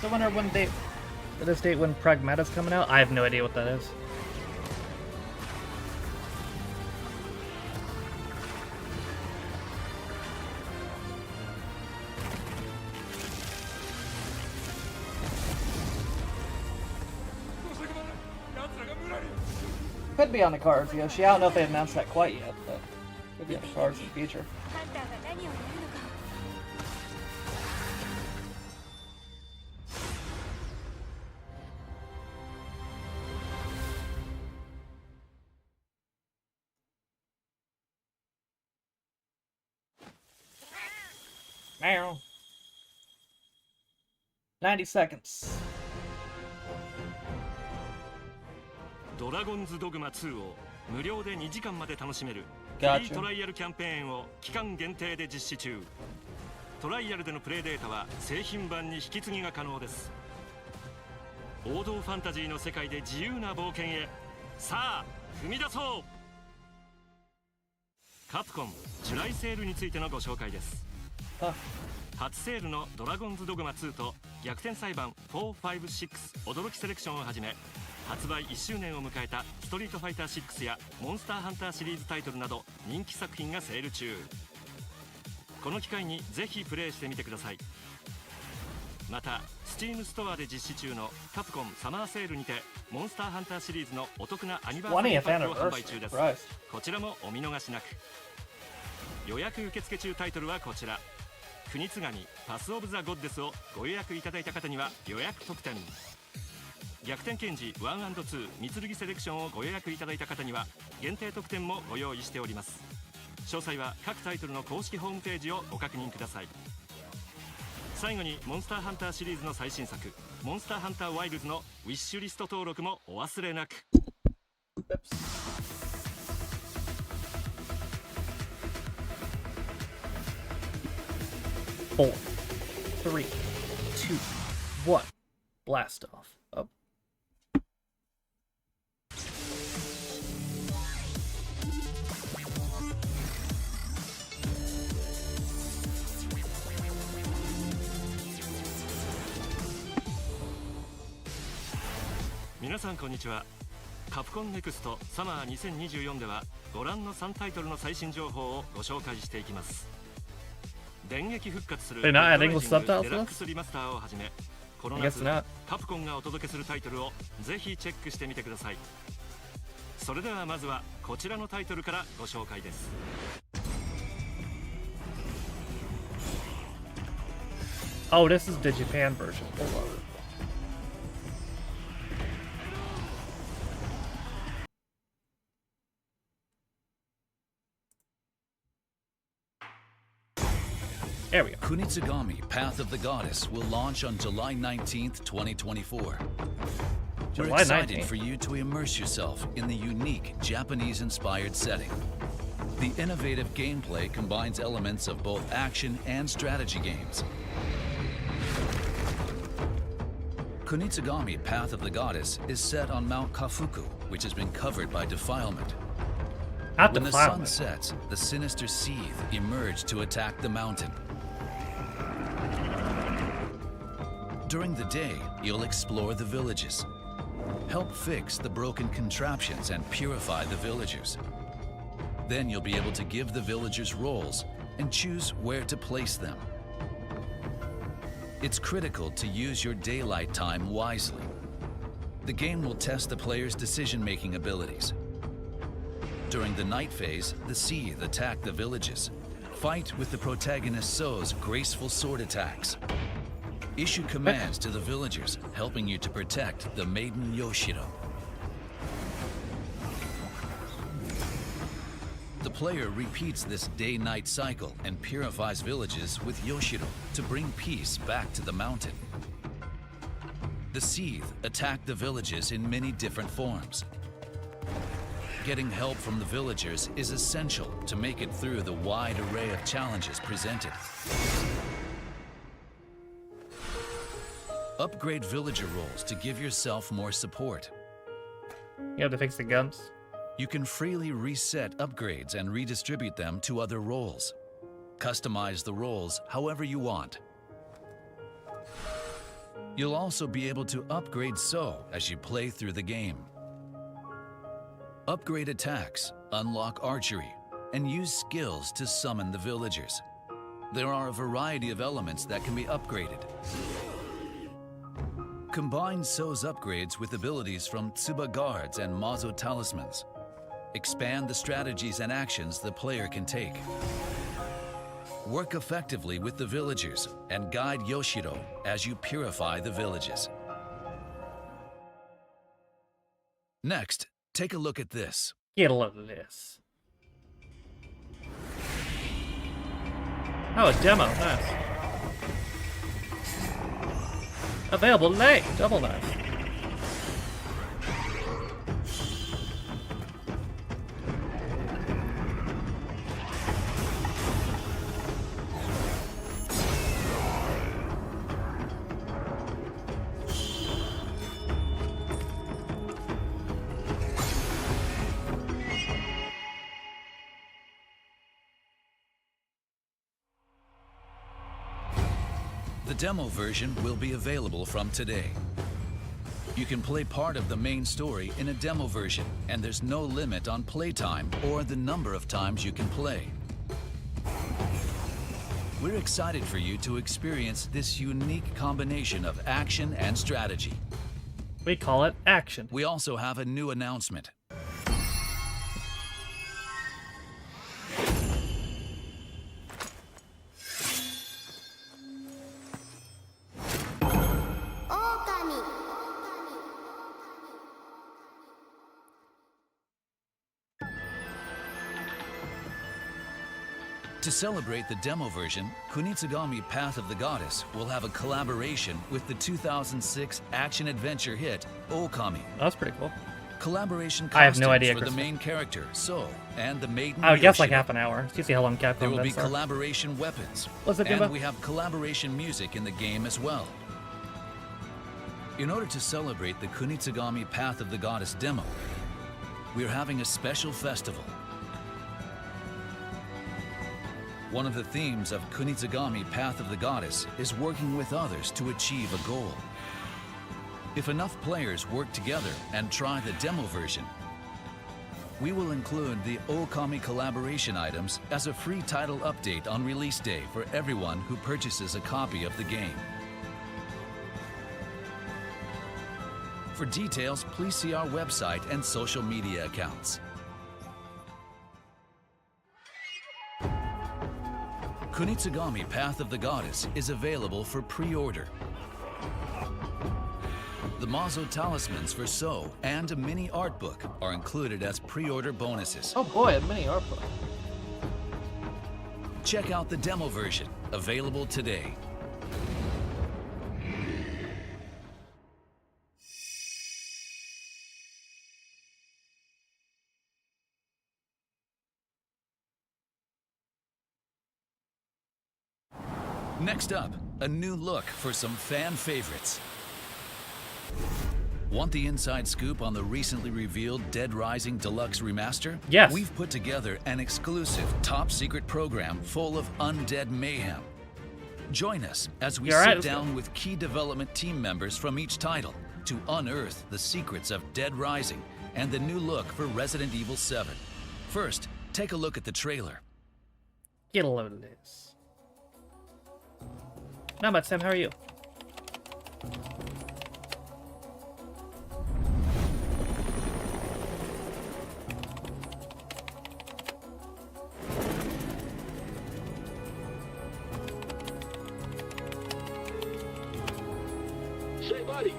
So I wonder when this date when Pragmata's coming out. I have no idea what that is. Could be on the cards, Yoshi. I don't know if they announced that quite yet, but could be on the cards in the future. ハンターが何をやるのか Meow. 90 seconds. ドラゴンズドグマ2を無料で2時間まで楽しめるフ Gotcha. リートライアルキャンペーンを期間限定で実施中。トライアルでのプレイデータは製品版に引き継ぎが可能です。王道ファンタジーの世界で自由な冒険へ、さあ踏み出そう。カプコンジュライセールについてのご紹介です。 Huh. 初セールのドラゴンズドグマ2と逆転裁判456驚きセレクションをはじめ、発売1周年を迎えたストリートファイター6やモンスターハンターシリーズタイトルなど人気作品がセール中。この機会にぜひプレイしてみてください。また Steam ストアで実施中のカプコンサマーセールにてモンスターハンターシリーズのお得なアニバーサリー 20th パックを販売中 anniversary. です。 Christ. こちらもお見逃しなく。予約受付中タイトルはこちら。国津神パスオブザゴッデスをご予約いただいた方には予約特典、逆転検事 1&2 三剣セレクションをご予約いただいた方には限定特典もご用意しております。詳細は各タイトルの公式ホームページをご確認ください。最後にモンスターハンターシリーズの最新作モンスターハンターワイルズのウィッシュリスト登録もお忘れなく。 4, 3, 2, 1. Blast off. Up.皆さんこんにちは。カプコンネクストサマー2024ではご覧の3タイトルの最新情報をご紹介していきます。電撃復活する They're not adding デ the subtitles ラックスリマスターをはじめ、この I 夏 guess not. カプコンがお届けするタイトルをぜひチェックしてみてください。それではまずはこちらのタイトルからご紹介です。 Oh, this is the Japan version. Hold on. There we go. Kunitsugami Path of the Goddess will launch on July 19th, 2024. We're July excited 19th. for you to immerse yourself in the unique Japanese-inspired setting. The innovative gameplay combines elements of both action and strategy games. Kunitsugami Path of the Goddess is set on Mount Kafuku, which has been covered by defilement. At When the the sun cloud. sets, the sinister Seethe emerge to attack the mountain. During the day, you'll explore the villages. Help fix the broken contraptions and purify the villagers. Then you'll be able to give the villagers roles and choose where to place them. It's critical to use your daylight time wisely. The game will test the player's decision-making abilities. During the night phase, the Seethe attack the villages. Fight with the protagonist So's graceful sword attacks. Issue commands to the villagers, helping you to protect the maiden Yoshiro. The player repeats this day-night cycle and purifies villages with Yoshiro to bring peace back to the mountain. The Seethe attack the villages in many different forms. Getting help from the villagers is essential to make it through the wide array of challenges presented. Upgrade villager roles to give yourself more support. You have to fix the gums. You can freely reset upgrades and redistribute them to other roles. Customize the roles however you want. You'll also be able to upgrade So as you play through the game. Upgrade attacks, unlock archery, and use skills to summon the villagers. There are a variety of elements that can be upgraded. Combine So's upgrades with abilities from Tsuba Guards and Mazo Talismans. Expand the strategies and actions the player can take. Work effectively with the villagers and guide Yoshiro as you purify the villages. Next, take a look at this. Get a load of this. Oh, a demo. Nice. Available today. Double nice. The demo version will be available from today. You can play part of the main story in a demo version, and there's no limit on playtime or the number of times you can play. We're excited for you to experience this unique combination of action and strategy. We call it action. We also have a new announcement. To celebrate the demo version, Kunitsugami Path of the Goddess will have a collaboration with the 2006 action-adventure hit Okami. That's pretty cool. Collaboration I have no costumes idea, for the Kristen. main character, So, and the maiden I would guess like Yoshida. half an hour. You see how long Capcom There will be events are. collaboration weapons. What's it, and Jimbo? we have collaboration music in the game as well. In order to celebrate the Kunitsugami Path of the Goddess demo, we're having a special festival. One of the themes of Kunitsugami Path of the Goddess is working with others to achieve a goal. If enough players work together and try the demo version, we will include the Okami collaboration items as a free title update on release day for everyone who purchases a copy of the game. For details, please see our website and social media accounts. Kunitsugami Path of the Goddess is available for pre-order. The Mazo Talismans for So and a mini art book are included as pre-order bonuses. Oh boy, a mini art book. Check out the demo version, available today. Next up, a new look for some fan favorites. Want the inside scoop on the recently revealed Dead Rising Deluxe Remaster? Yes. We've put together an exclusive top-secret program full of undead mayhem. Join us as we You're sit right, let's down with key development team members from each title to unearth the secrets of Dead Rising and the new look for Resident Evil 7. First, take a look at the trailer. Get a load of this. Not much, Sam. How are you? Say, buddy,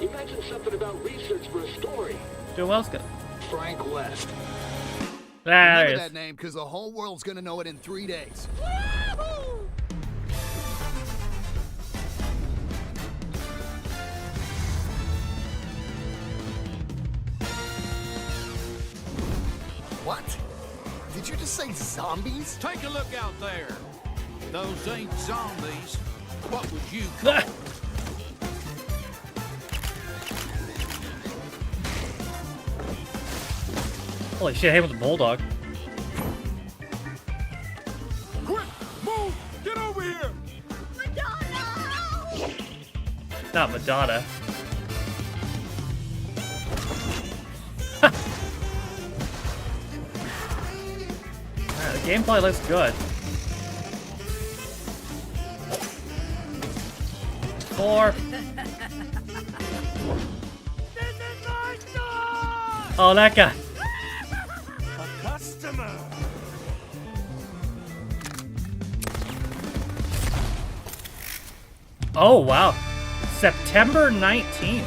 you mentioned something about research for a story. Doing well, Scott. Frank West. Ah, there Remember it that is. name, because the whole world's gonna know it in 3 days. What? Did you just say zombies? Take a look out there. Those ain't zombies. What would you call them? Holy shit, him with the bulldog. Quick, move! Get over here! Not Madonna. The gameplay looks good. 4. Oh, that guy. Customer! Oh, wow. September 19th.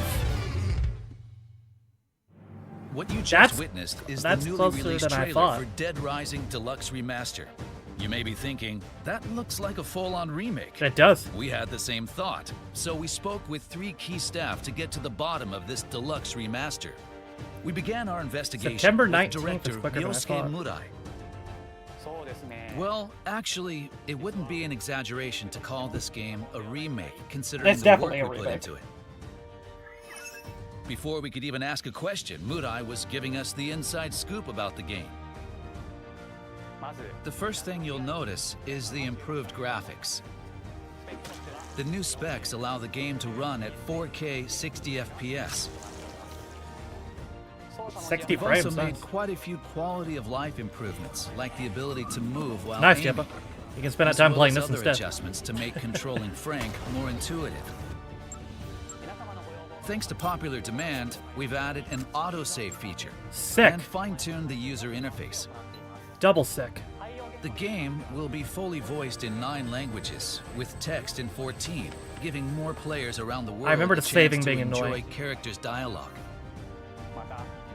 What you just That's- witnessed is that's the newly closer released than I trailer thought. for Dead Rising Deluxe Remaster. You may be thinking, that looks like a full-on remake. It does. We had the same thought, so we spoke with 3 key staff to get to the bottom of this deluxe remaster. We began our investigation September with 19th is director quicker than I Yosuke thought. Murai. Well, actually, it wouldn't be an exaggeration to call this game a remake, considering It's the work definitely a we put remake. into it. Before we could even ask a question, Murai was giving us the inside scoop about the game. The first thing you'll notice is the improved graphics. The new specs allow the game to run at 4K 60 FPS. 60 We've also frames. made Nice, quite a few quality of life improvements, like the ability to move while nice aiming, Jeppa. You can spend that as time well playing as this other instead. adjustments to make controlling Frank more intuitive. Thanks to popular demand, we've added an autosave feature Sick. and fine-tuned the user interface. Double sick. The game will be fully voiced in 9 languages, with text in 14, giving more players around the world remember a the chance saving to being enjoy annoying. characters' dialogue.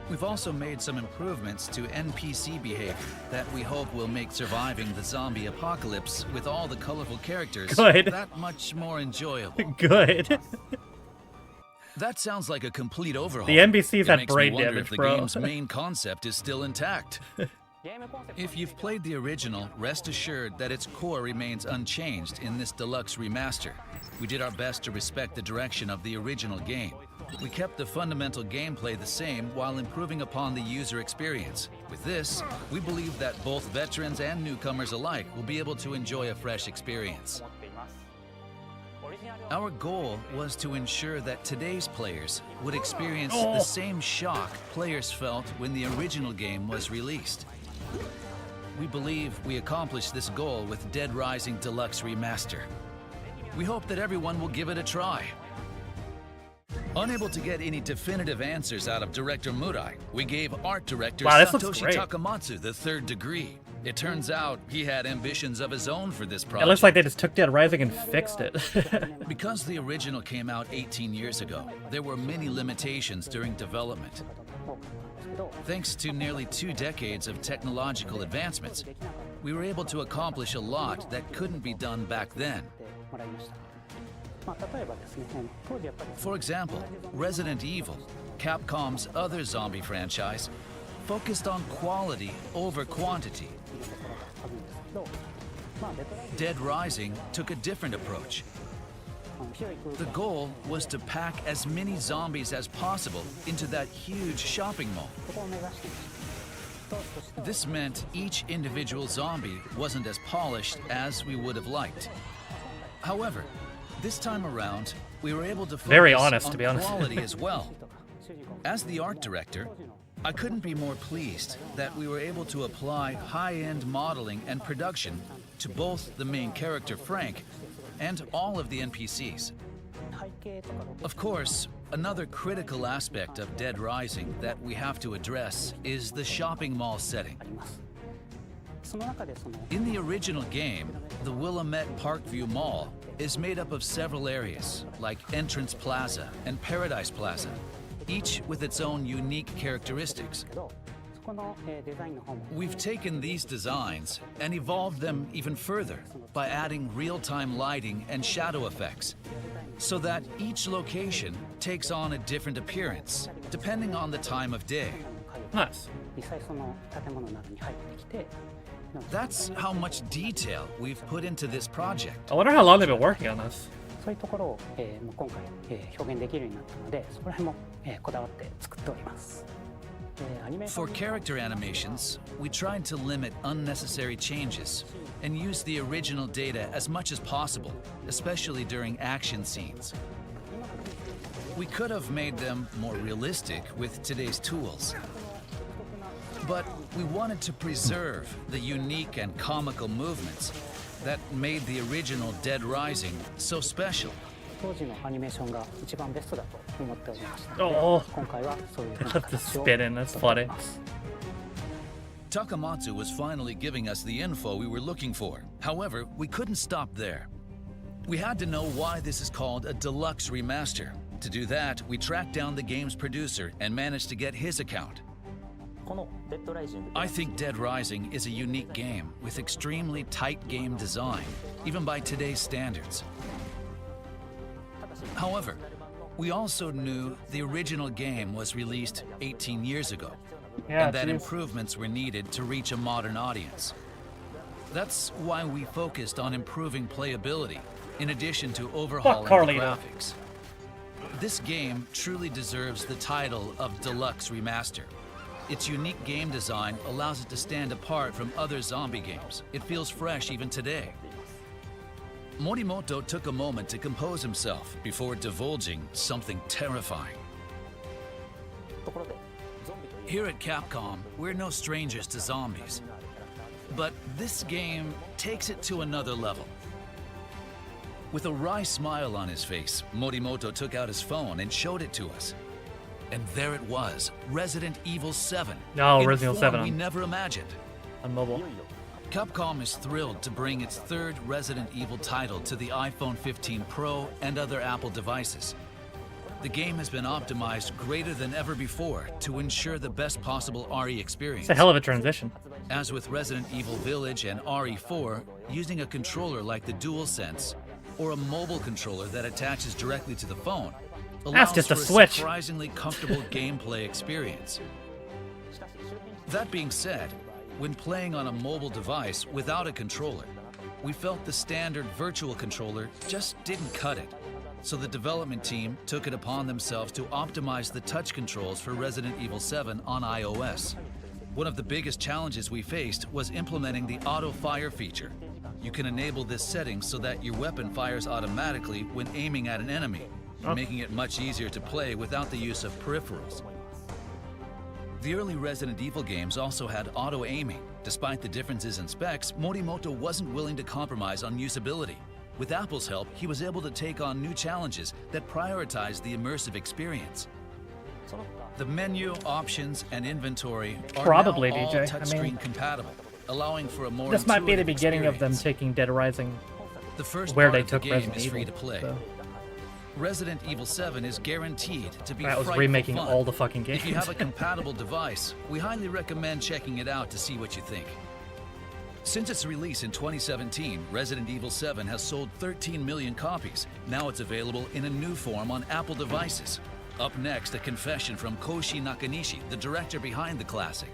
We've also made some improvements to NPC behavior that we hope will make surviving the zombie apocalypse with all the colorful characters Good. that much more enjoyable. Good. That sounds like a complete overhaul. The NPCs It had makes me brain wonder damage, if the bro. game's main concept is still intact. If you've played the original, rest assured that its core remains unchanged in this deluxe remaster. We did our best to respect the direction of the original game. We kept the fundamental gameplay the same while improving upon the user experience. With this, we believe that both veterans and newcomers alike will be able to enjoy a fresh experience. Our goal was to ensure that today's players would experience the same shock players felt when the original game was released. We believe we accomplished this goal with Dead Rising Deluxe Remaster. We hope that everyone will give it a try. Unable to get any definitive answers out of director Murai, we gave art director Wow, this looks Satoshi great. Takamatsu the 3rd degree. It turns out he had ambitions of his own for this project. It looks like they just took Dead Rising and fixed it. Because the original came out 18 years ago, there were many limitations during development. Thanks to nearly 2 decades of technological advancements, we were able to accomplish a lot that couldn't be done back then. For example, Resident Evil, Capcom's other zombie franchise, focused on quality over quantity. Dead Rising took a different approach. The goal was to pack as many zombies as possible into that huge shopping mall. This meant each individual zombie wasn't as polished as we would have liked. However, this time around, we were able to focus Very honest, on to be honest. quality as well. As the art director, I couldn't be more pleased that we were able to apply high-end modeling and production to both the main character Frank and all of the NPCs. Of course, another critical aspect of Dead Rising that we have to address is the shopping mall setting. In the original game, the Willamette Parkview Mall is made up of several areas, like Entrance Plaza and Paradise Plaza, each with its own unique characteristics. We've taken these designs and evolved them even further by adding real-time lighting and shadow effects, so that each location takes on a different appearance, depending on the time of day. Nice. That's how much detail we've put into this project. I wonder how long they've been working on this. そういうところを、もう今回、表現できるようになったので、そこら辺も、こだわって作っております。For character animations, we tried to limit unnecessary changes and use the original data as much as possible, especially during action scenes. We could have made them more realistic with today's tools, but we wanted to preserve the unique and comical movements that made the original Dead Rising so special. 当時のアニメーションが一番ベストだと思っておりましたので、 Oh. 今回はそういうふうな The 形を spit in, that's funny. Takamatsu was finally giving us the info we were looking for. However, we couldn't stop there. We had to know why this is called a deluxe remaster. To do that, we tracked down the game's producer and managed to get his account. I think Dead Rising is a unique game with extremely tight game design, even by today's standards. However, we also knew the original game was released 18 years ago, Yeah, and that geez. improvements were needed to reach a modern audience. That's why we focused on improving playability, in addition to overhauling the Carlito. graphics. This game truly deserves the title of Deluxe Remaster. Its unique game design allows it to stand apart from other zombie games. It feels fresh even today. Morimoto took a moment to compose himself before divulging something terrifying. Here at Capcom, we're no strangers to zombies. But this game takes it to another level. With a wry smile on his face, Morimoto took out his phone and showed it to us. And there it was, Resident Evil 7. No, in Resident Evil form 7 we on- never imagined. On mobile. Capcom is thrilled to bring its third Resident Evil title to the iPhone 15 Pro and other Apple devices. The game has been optimized greater than ever before to ensure the best possible RE experience. It's a hell of a transition. As with Resident Evil Village and RE4, using a controller like the DualSense or a mobile controller that attaches directly to the phone allows just a for Switch. surprisingly comfortable gameplay experience. That being said, when playing on a mobile device without a controller, we felt the standard virtual controller just didn't cut it. So the development team took it upon themselves to optimize the touch controls for Resident Evil 7 on iOS. One of the biggest challenges we faced was implementing the auto fire feature. You can enable this setting so that your weapon fires automatically when aiming at an enemy, making it much easier to play without the use of peripherals. The early Resident Evil games also had auto-aiming. Despite the differences in specs, Morimoto wasn't willing to compromise on usability. With Apple's help, he was able to take on new challenges that prioritized the immersive experience. The menu, options, and inventory are Probably, now all DJ. I touchscreen mean, compatible, allowing for a more This might be the intuitive beginning of them experience. taking Dead Rising The first where part they of the took game Resident is Evil. free to play. So Resident Evil 7 is guaranteed to be that was frightful remaking fun. all the fucking games. If you have a compatible device, we highly recommend checking it out to see what you think. Since its release in 2017, Resident Evil 7 has sold 13 million copies. Now it's available in a new form on Apple devices. Up next, a confession from Koshi Nakanishi, the director behind the classic.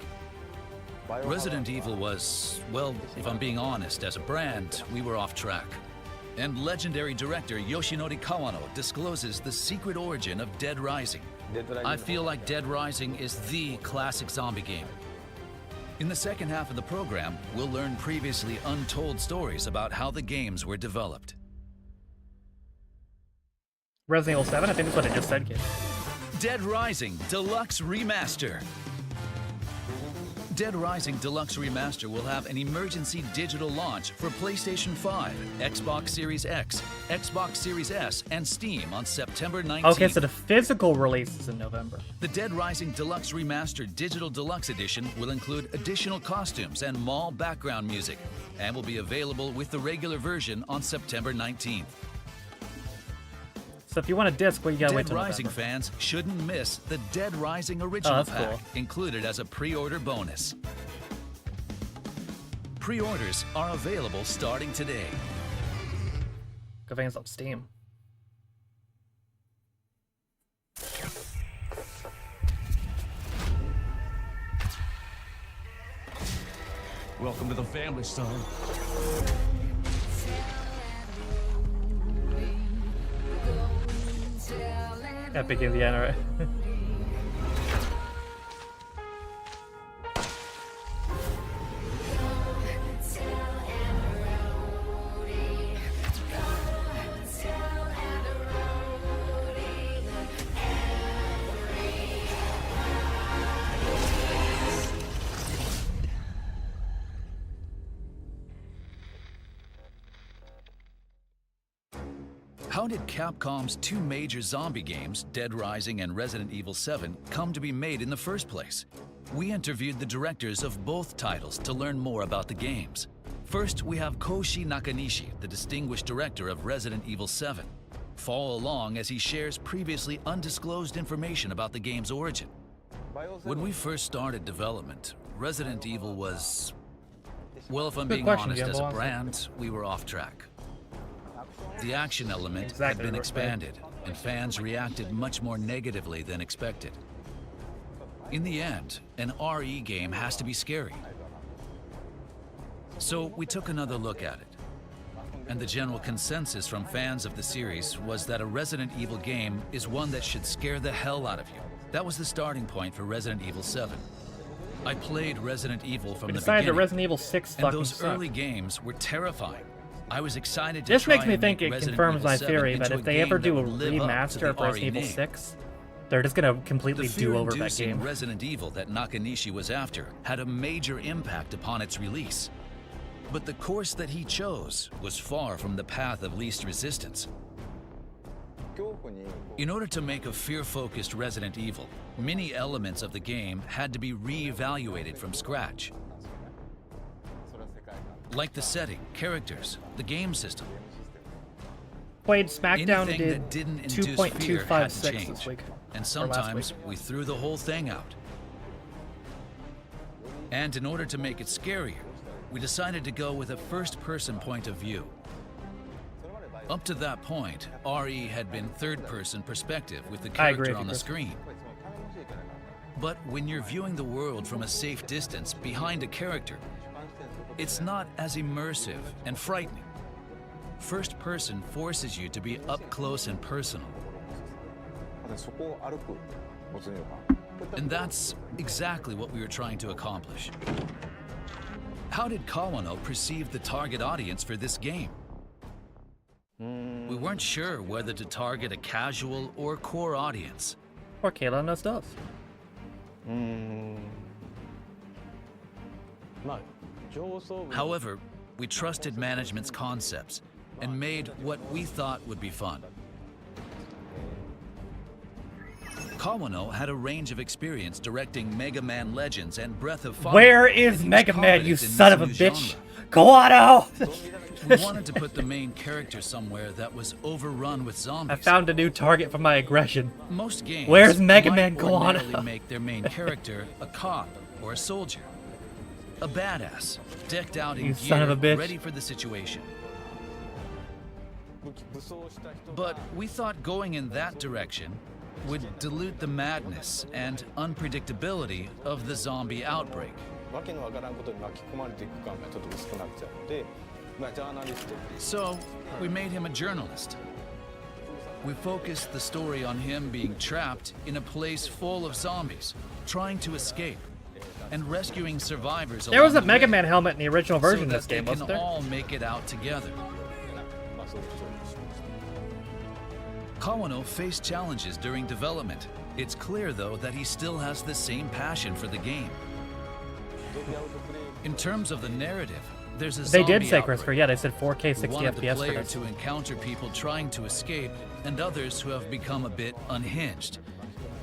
Resident Evil was, well, if I'm being honest, as a brand, we were off track. And legendary director Yoshinori Kawano discloses the secret origin of Dead Rising. I feel like Dead Rising is the classic zombie game. In the second half of the program, we'll learn previously untold stories about how the games were developed. Resident Evil 7? I think that's what I just said, kid. Dead Rising Deluxe Remaster. Dead Rising Deluxe Remaster will have an emergency digital launch for PlayStation 5, Xbox Series X, Xbox Series S, and Steam on September 19th. Okay, so the physical release is in November. The Dead Rising Deluxe Remaster Digital Deluxe Edition will include additional costumes and mall background music, and will be available with the regular version on September 19th. So if you want a disc, well, you gotta wait Dead till Rising November. fans shouldn't miss the Dead Rising Original that's Pack, cool. included as a pre-order bonus. Pre-orders are available starting today. Go fans on Steam. Welcome to the family, son. Epic Indiana, right? How did Capcom's two major zombie games, Dead Rising and Resident Evil 7, come to be made in the first place? We interviewed the directors of both titles to learn more about the games. First, we have Koshi Nakanishi, the distinguished director of Resident Evil 7. Follow along as he shares previously undisclosed information about the game's origin. When we first started development, Resident Evil was... well, if I'm Good being question, honest, as a Jimbo. brand, we were off track. The action element Exactly had been right. expanded, and fans reacted much more negatively than expected. In the end, an RE game has to be scary. So we took another look at it. And the general consensus from fans of the series was that a Resident Evil game is one that should scare the hell out of you. That was the starting point for Resident Evil 7. I played Resident Evil from We the decided that beginning, Resident Evil 6 and fucking those sucked. early games were terrifying. I was excited to This try makes me and think make it Resident confirms Evil my 7 theory that into if they ever game do a that would live up to remaster the of Resident RE Evil name. 6, they're just gonna completely The do over that fear-inducing game. Resident Evil that Nakanishi was after had a major impact upon its release. But the course that he chose was far from the path of least resistance. In order to make a fear-focused Resident Evil, many elements of the game had to be re-evaluated from scratch. Like the setting, characters, the game system. Played SmackDown Anything did that didn't induce fear had to 2.256 change. this week. And or last sometimes week. we threw the whole thing out. And in order to make it scarier, we decided to go with a first-person point of view. Up to that point, RE had been third-person perspective with the I agree character with on you, the Chris. screen. But when you're viewing the world from a safe distance behind a character, it's not as immersive and frightening. First person forces you to be up close and personal. And that's exactly what we were trying to accomplish. How did Kawano perceive the target audience for this game? We weren't sure whether to target a casual or core audience. Or Kayla knows does. However, we trusted management's concepts and made what we thought would be fun. Kawano had a range of experience directing Mega Man Legends and Breath of Fire. Where and is he was Mega Man, you confident in son of a this new bitch? genre. Kawano! We wanted to put the main character somewhere that was overrun with I zombies. found a new target for my aggression. Most games Where's Mega might Man Kawano? ordinarily make their main character a cop or a soldier. A badass, decked out in You gear, son of a bitch. ready for the situation. But we thought going in that direction would dilute the madness and unpredictability of the zombie outbreak. So, we made him a journalist. We focused the story on him being trapped in a place full of zombies, trying to escape, and rescuing survivors. There was a along the Mega way, Man helmet in the original version so of this game, that they wasn't can there? all make it out together. Kawano faced challenges during development. It's clear, though, that he still has the same passion for the game. In terms of the narrative, there's a They did zombie say, outbreak. Christopher, yeah, they said 4K We 60 wanted the FPS for player this. to encounter people trying to escape and others who have become a bit unhinged,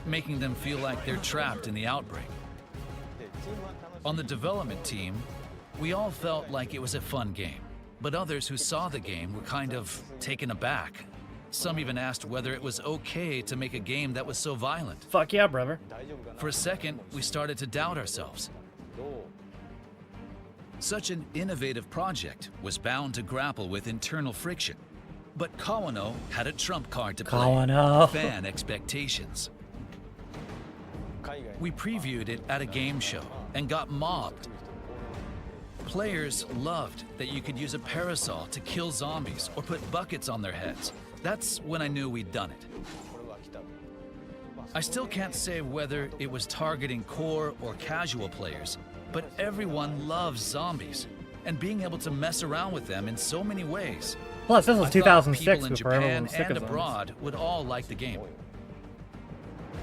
making them feel like they're trapped in the outbreak. On the development team, we all felt like it was a fun game, but others who saw the game were kind of taken aback. Some even asked whether it was okay to make a game that was so violent. Fuck yeah, brother. For a second, we started to doubt ourselves. Such an innovative project was bound to grapple with internal friction. But Kawano had a trump card to play. Kawano. Fan expectations. We previewed it at a game show and got mobbed. Players loved that you could use a parasol to kill zombies or put buckets on their heads. That's when I knew we'd done it. I still can't say whether it was targeting core or casual players, but everyone loves zombies, and being able to mess around with them in so many ways. Plus, this I was thought 2006 people in before everyone Japan was sick and of zombies. abroad would all like the game.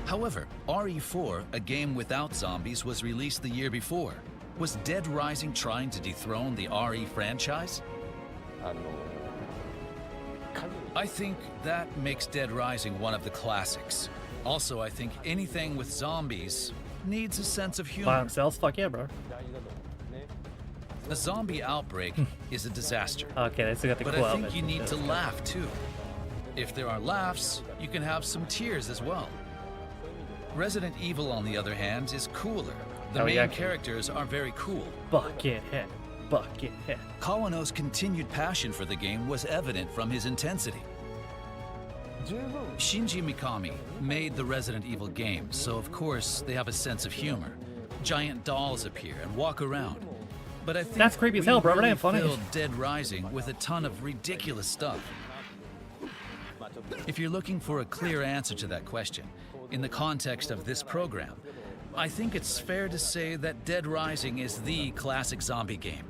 However, RE4, a game without zombies, was released the year before. Was Dead Rising trying to dethrone the RE franchise? I think that makes Dead Rising one of the classics. Also, I think anything with zombies needs a sense of humor. Violent cells? Fuck yeah, bro. A zombie outbreak is a disaster. Okay, they still got the But cool I think outfits you and need shit. to laugh too. If there are laughs, you can have some tears as well. Resident Evil, on the other hand, is cooler. The Oh, main yeah. characters are very cool. Bucket head. Bucket head. Kawano's continued passion for the game was evident from his intensity. Shinji Mikami made the Resident Evil games, so of course they have a sense of humor. Giant dolls appear and walk around. But I think That's creepy as we hell, bro. It really ain't funny. filled Dead Rising with a ton of ridiculous stuff. If you're looking for a clear answer to that question, in the context of this program, I think it's fair to say that Dead Rising is the classic zombie game.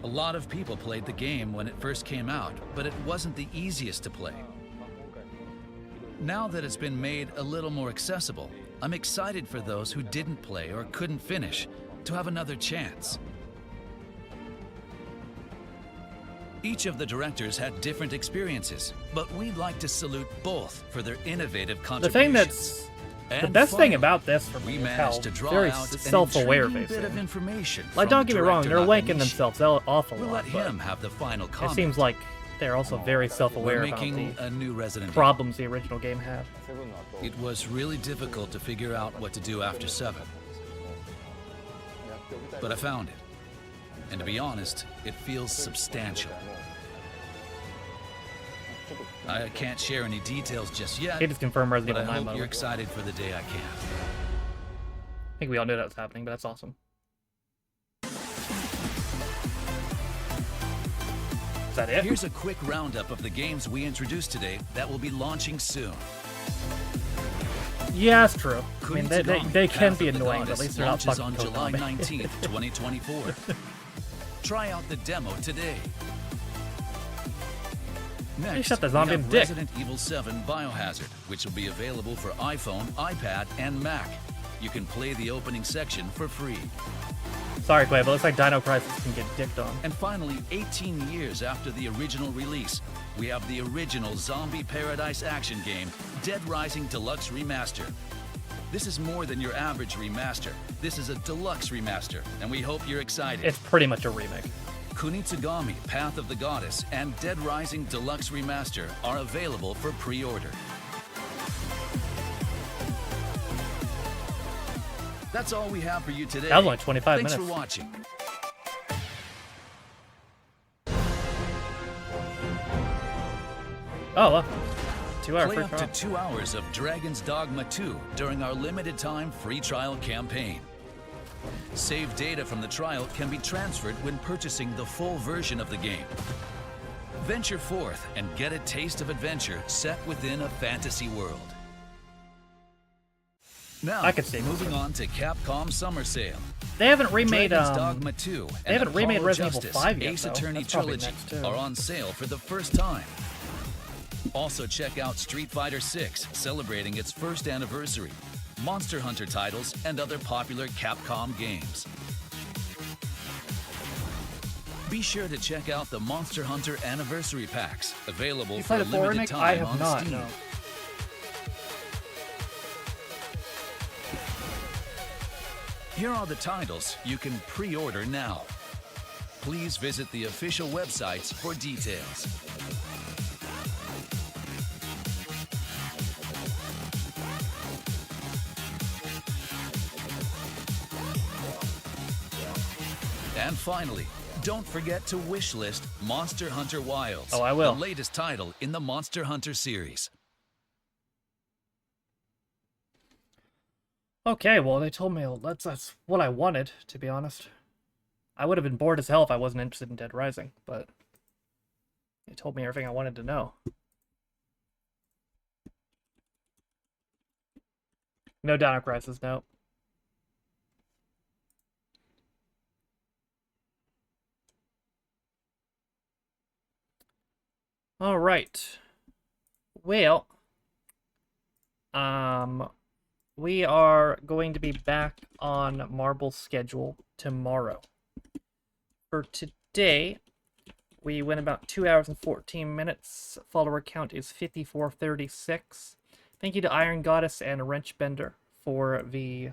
A lot of people played the game when it first came out, but it wasn't the easiest to play. Now that it's been made a little more accessible, I'm excited for those who didn't play or couldn't finish to have another chance. Each of the directors had different experiences, but we'd like to salute both for their innovative The contributions. thing that's the And best thing finally, about this for we me is how managed to draw very out an self-aware intriguing they bit of seem. information Like, from don't get me wrong, director they're wanking Nakanishi. themselves awful We'll lot, let but him have the final it comment. seems like they're also very self-aware We're about making the a new Resident Evil. problems the original game had. It was really difficult to figure out what to do after 7. But I found it. And to be honest, it feels substantial. I can't share any details just yet, They just confirmed but Resident I Evil 9 hope mode. you're excited for the day I can. I think we all knew that was happening, but that's awesome. Is that it? Here's a quick roundup of the games we introduced today that will be launching soon. Yeah, it's true. I mean, they Kunitagami, can Path be of the annoying, but at Goddess least they're not launches fucking on July Konami. 19th, 2024. Try out the demo today. Next, shot the we zombie have in the dick. Resident Evil 7 Biohazard, which will be available for iPhone, iPad, and Mac. You can play the opening section for free. Sorry, Quay, but it looks like Dino Crisis can get dicked on. And finally, 18 years after the original release, we have the original Zombie Paradise action game, Dead Rising Deluxe Remaster. This is more than your average remaster. This is a deluxe remaster, and we hope you're excited. It's pretty much a remake. Kunitagami, Path of the Goddess, and Dead Rising Deluxe Remaster are available for pre-order. That's all we have for you today. That was only 25 Thanks minutes. for watching. Oh, well. 2 hour Play free up to trial. 2 hours of Dragon's Dogma 2 during our limited time free trial campaign. Saved data from the trial can be transferred when purchasing the full version of the game. Venture forth and get a taste of adventure set within a fantasy world. Now, I could stay moving on to Capcom Summer Sale. They haven't remade Dragon's Dogma 2 they haven't and remade Apollo Resident Evil Justice 5 yet, Ace though. Attorney That's probably Trilogy next, too. are on sale for the first time. Also check out Street Fighter 6, celebrating its first anniversary, Monster Hunter titles, and other popular Capcom games. Be sure to check out the Monster Hunter Anniversary Packs, available You for played a it before, limited Nick? time I have on not, Steam. no. Here are the titles you can pre-order now. Please visit the official websites for details. And finally, don't forget to wishlist Monster Hunter Wilds, Oh, I will. the latest title in the Monster Hunter series. Okay, well, they told me that's what I wanted, to be honest. I would have been bored as hell if I wasn't interested in Dead Rising, but they told me everything I wanted to know. No Dino Crisis, no. All right. Well, we are going to be back on Marble's schedule tomorrow. For today, we went about 2 hours and 14 minutes. Follower count is 5436. Thank you to Iron Goddess and Wrenchbender for the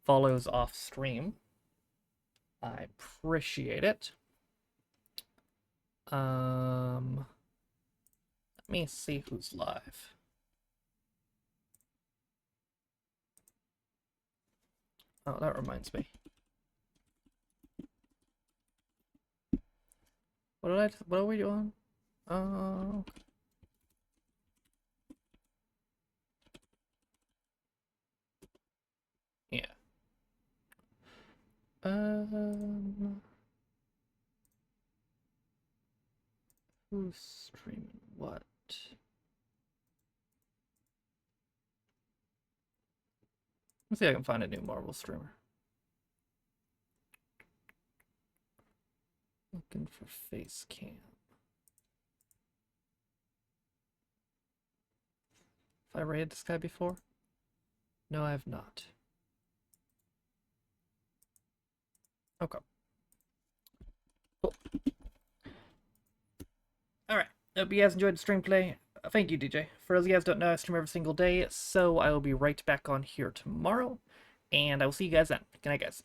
follows off stream. I appreciate it. Let me see who's live. Oh, that reminds me. What are we doing? Oh. Yeah. Who's streaming what? Let's see if I can find a new Marvel streamer. Looking for face cam. Have I rated this guy before? No, I have not. Okay. Cool. Alright. Hope you guys enjoyed the stream play. Thank you, DJ. For those of you guys who don't know, I stream every single day, so I will be right back on here tomorrow. And I will see you guys then. Good night, guys.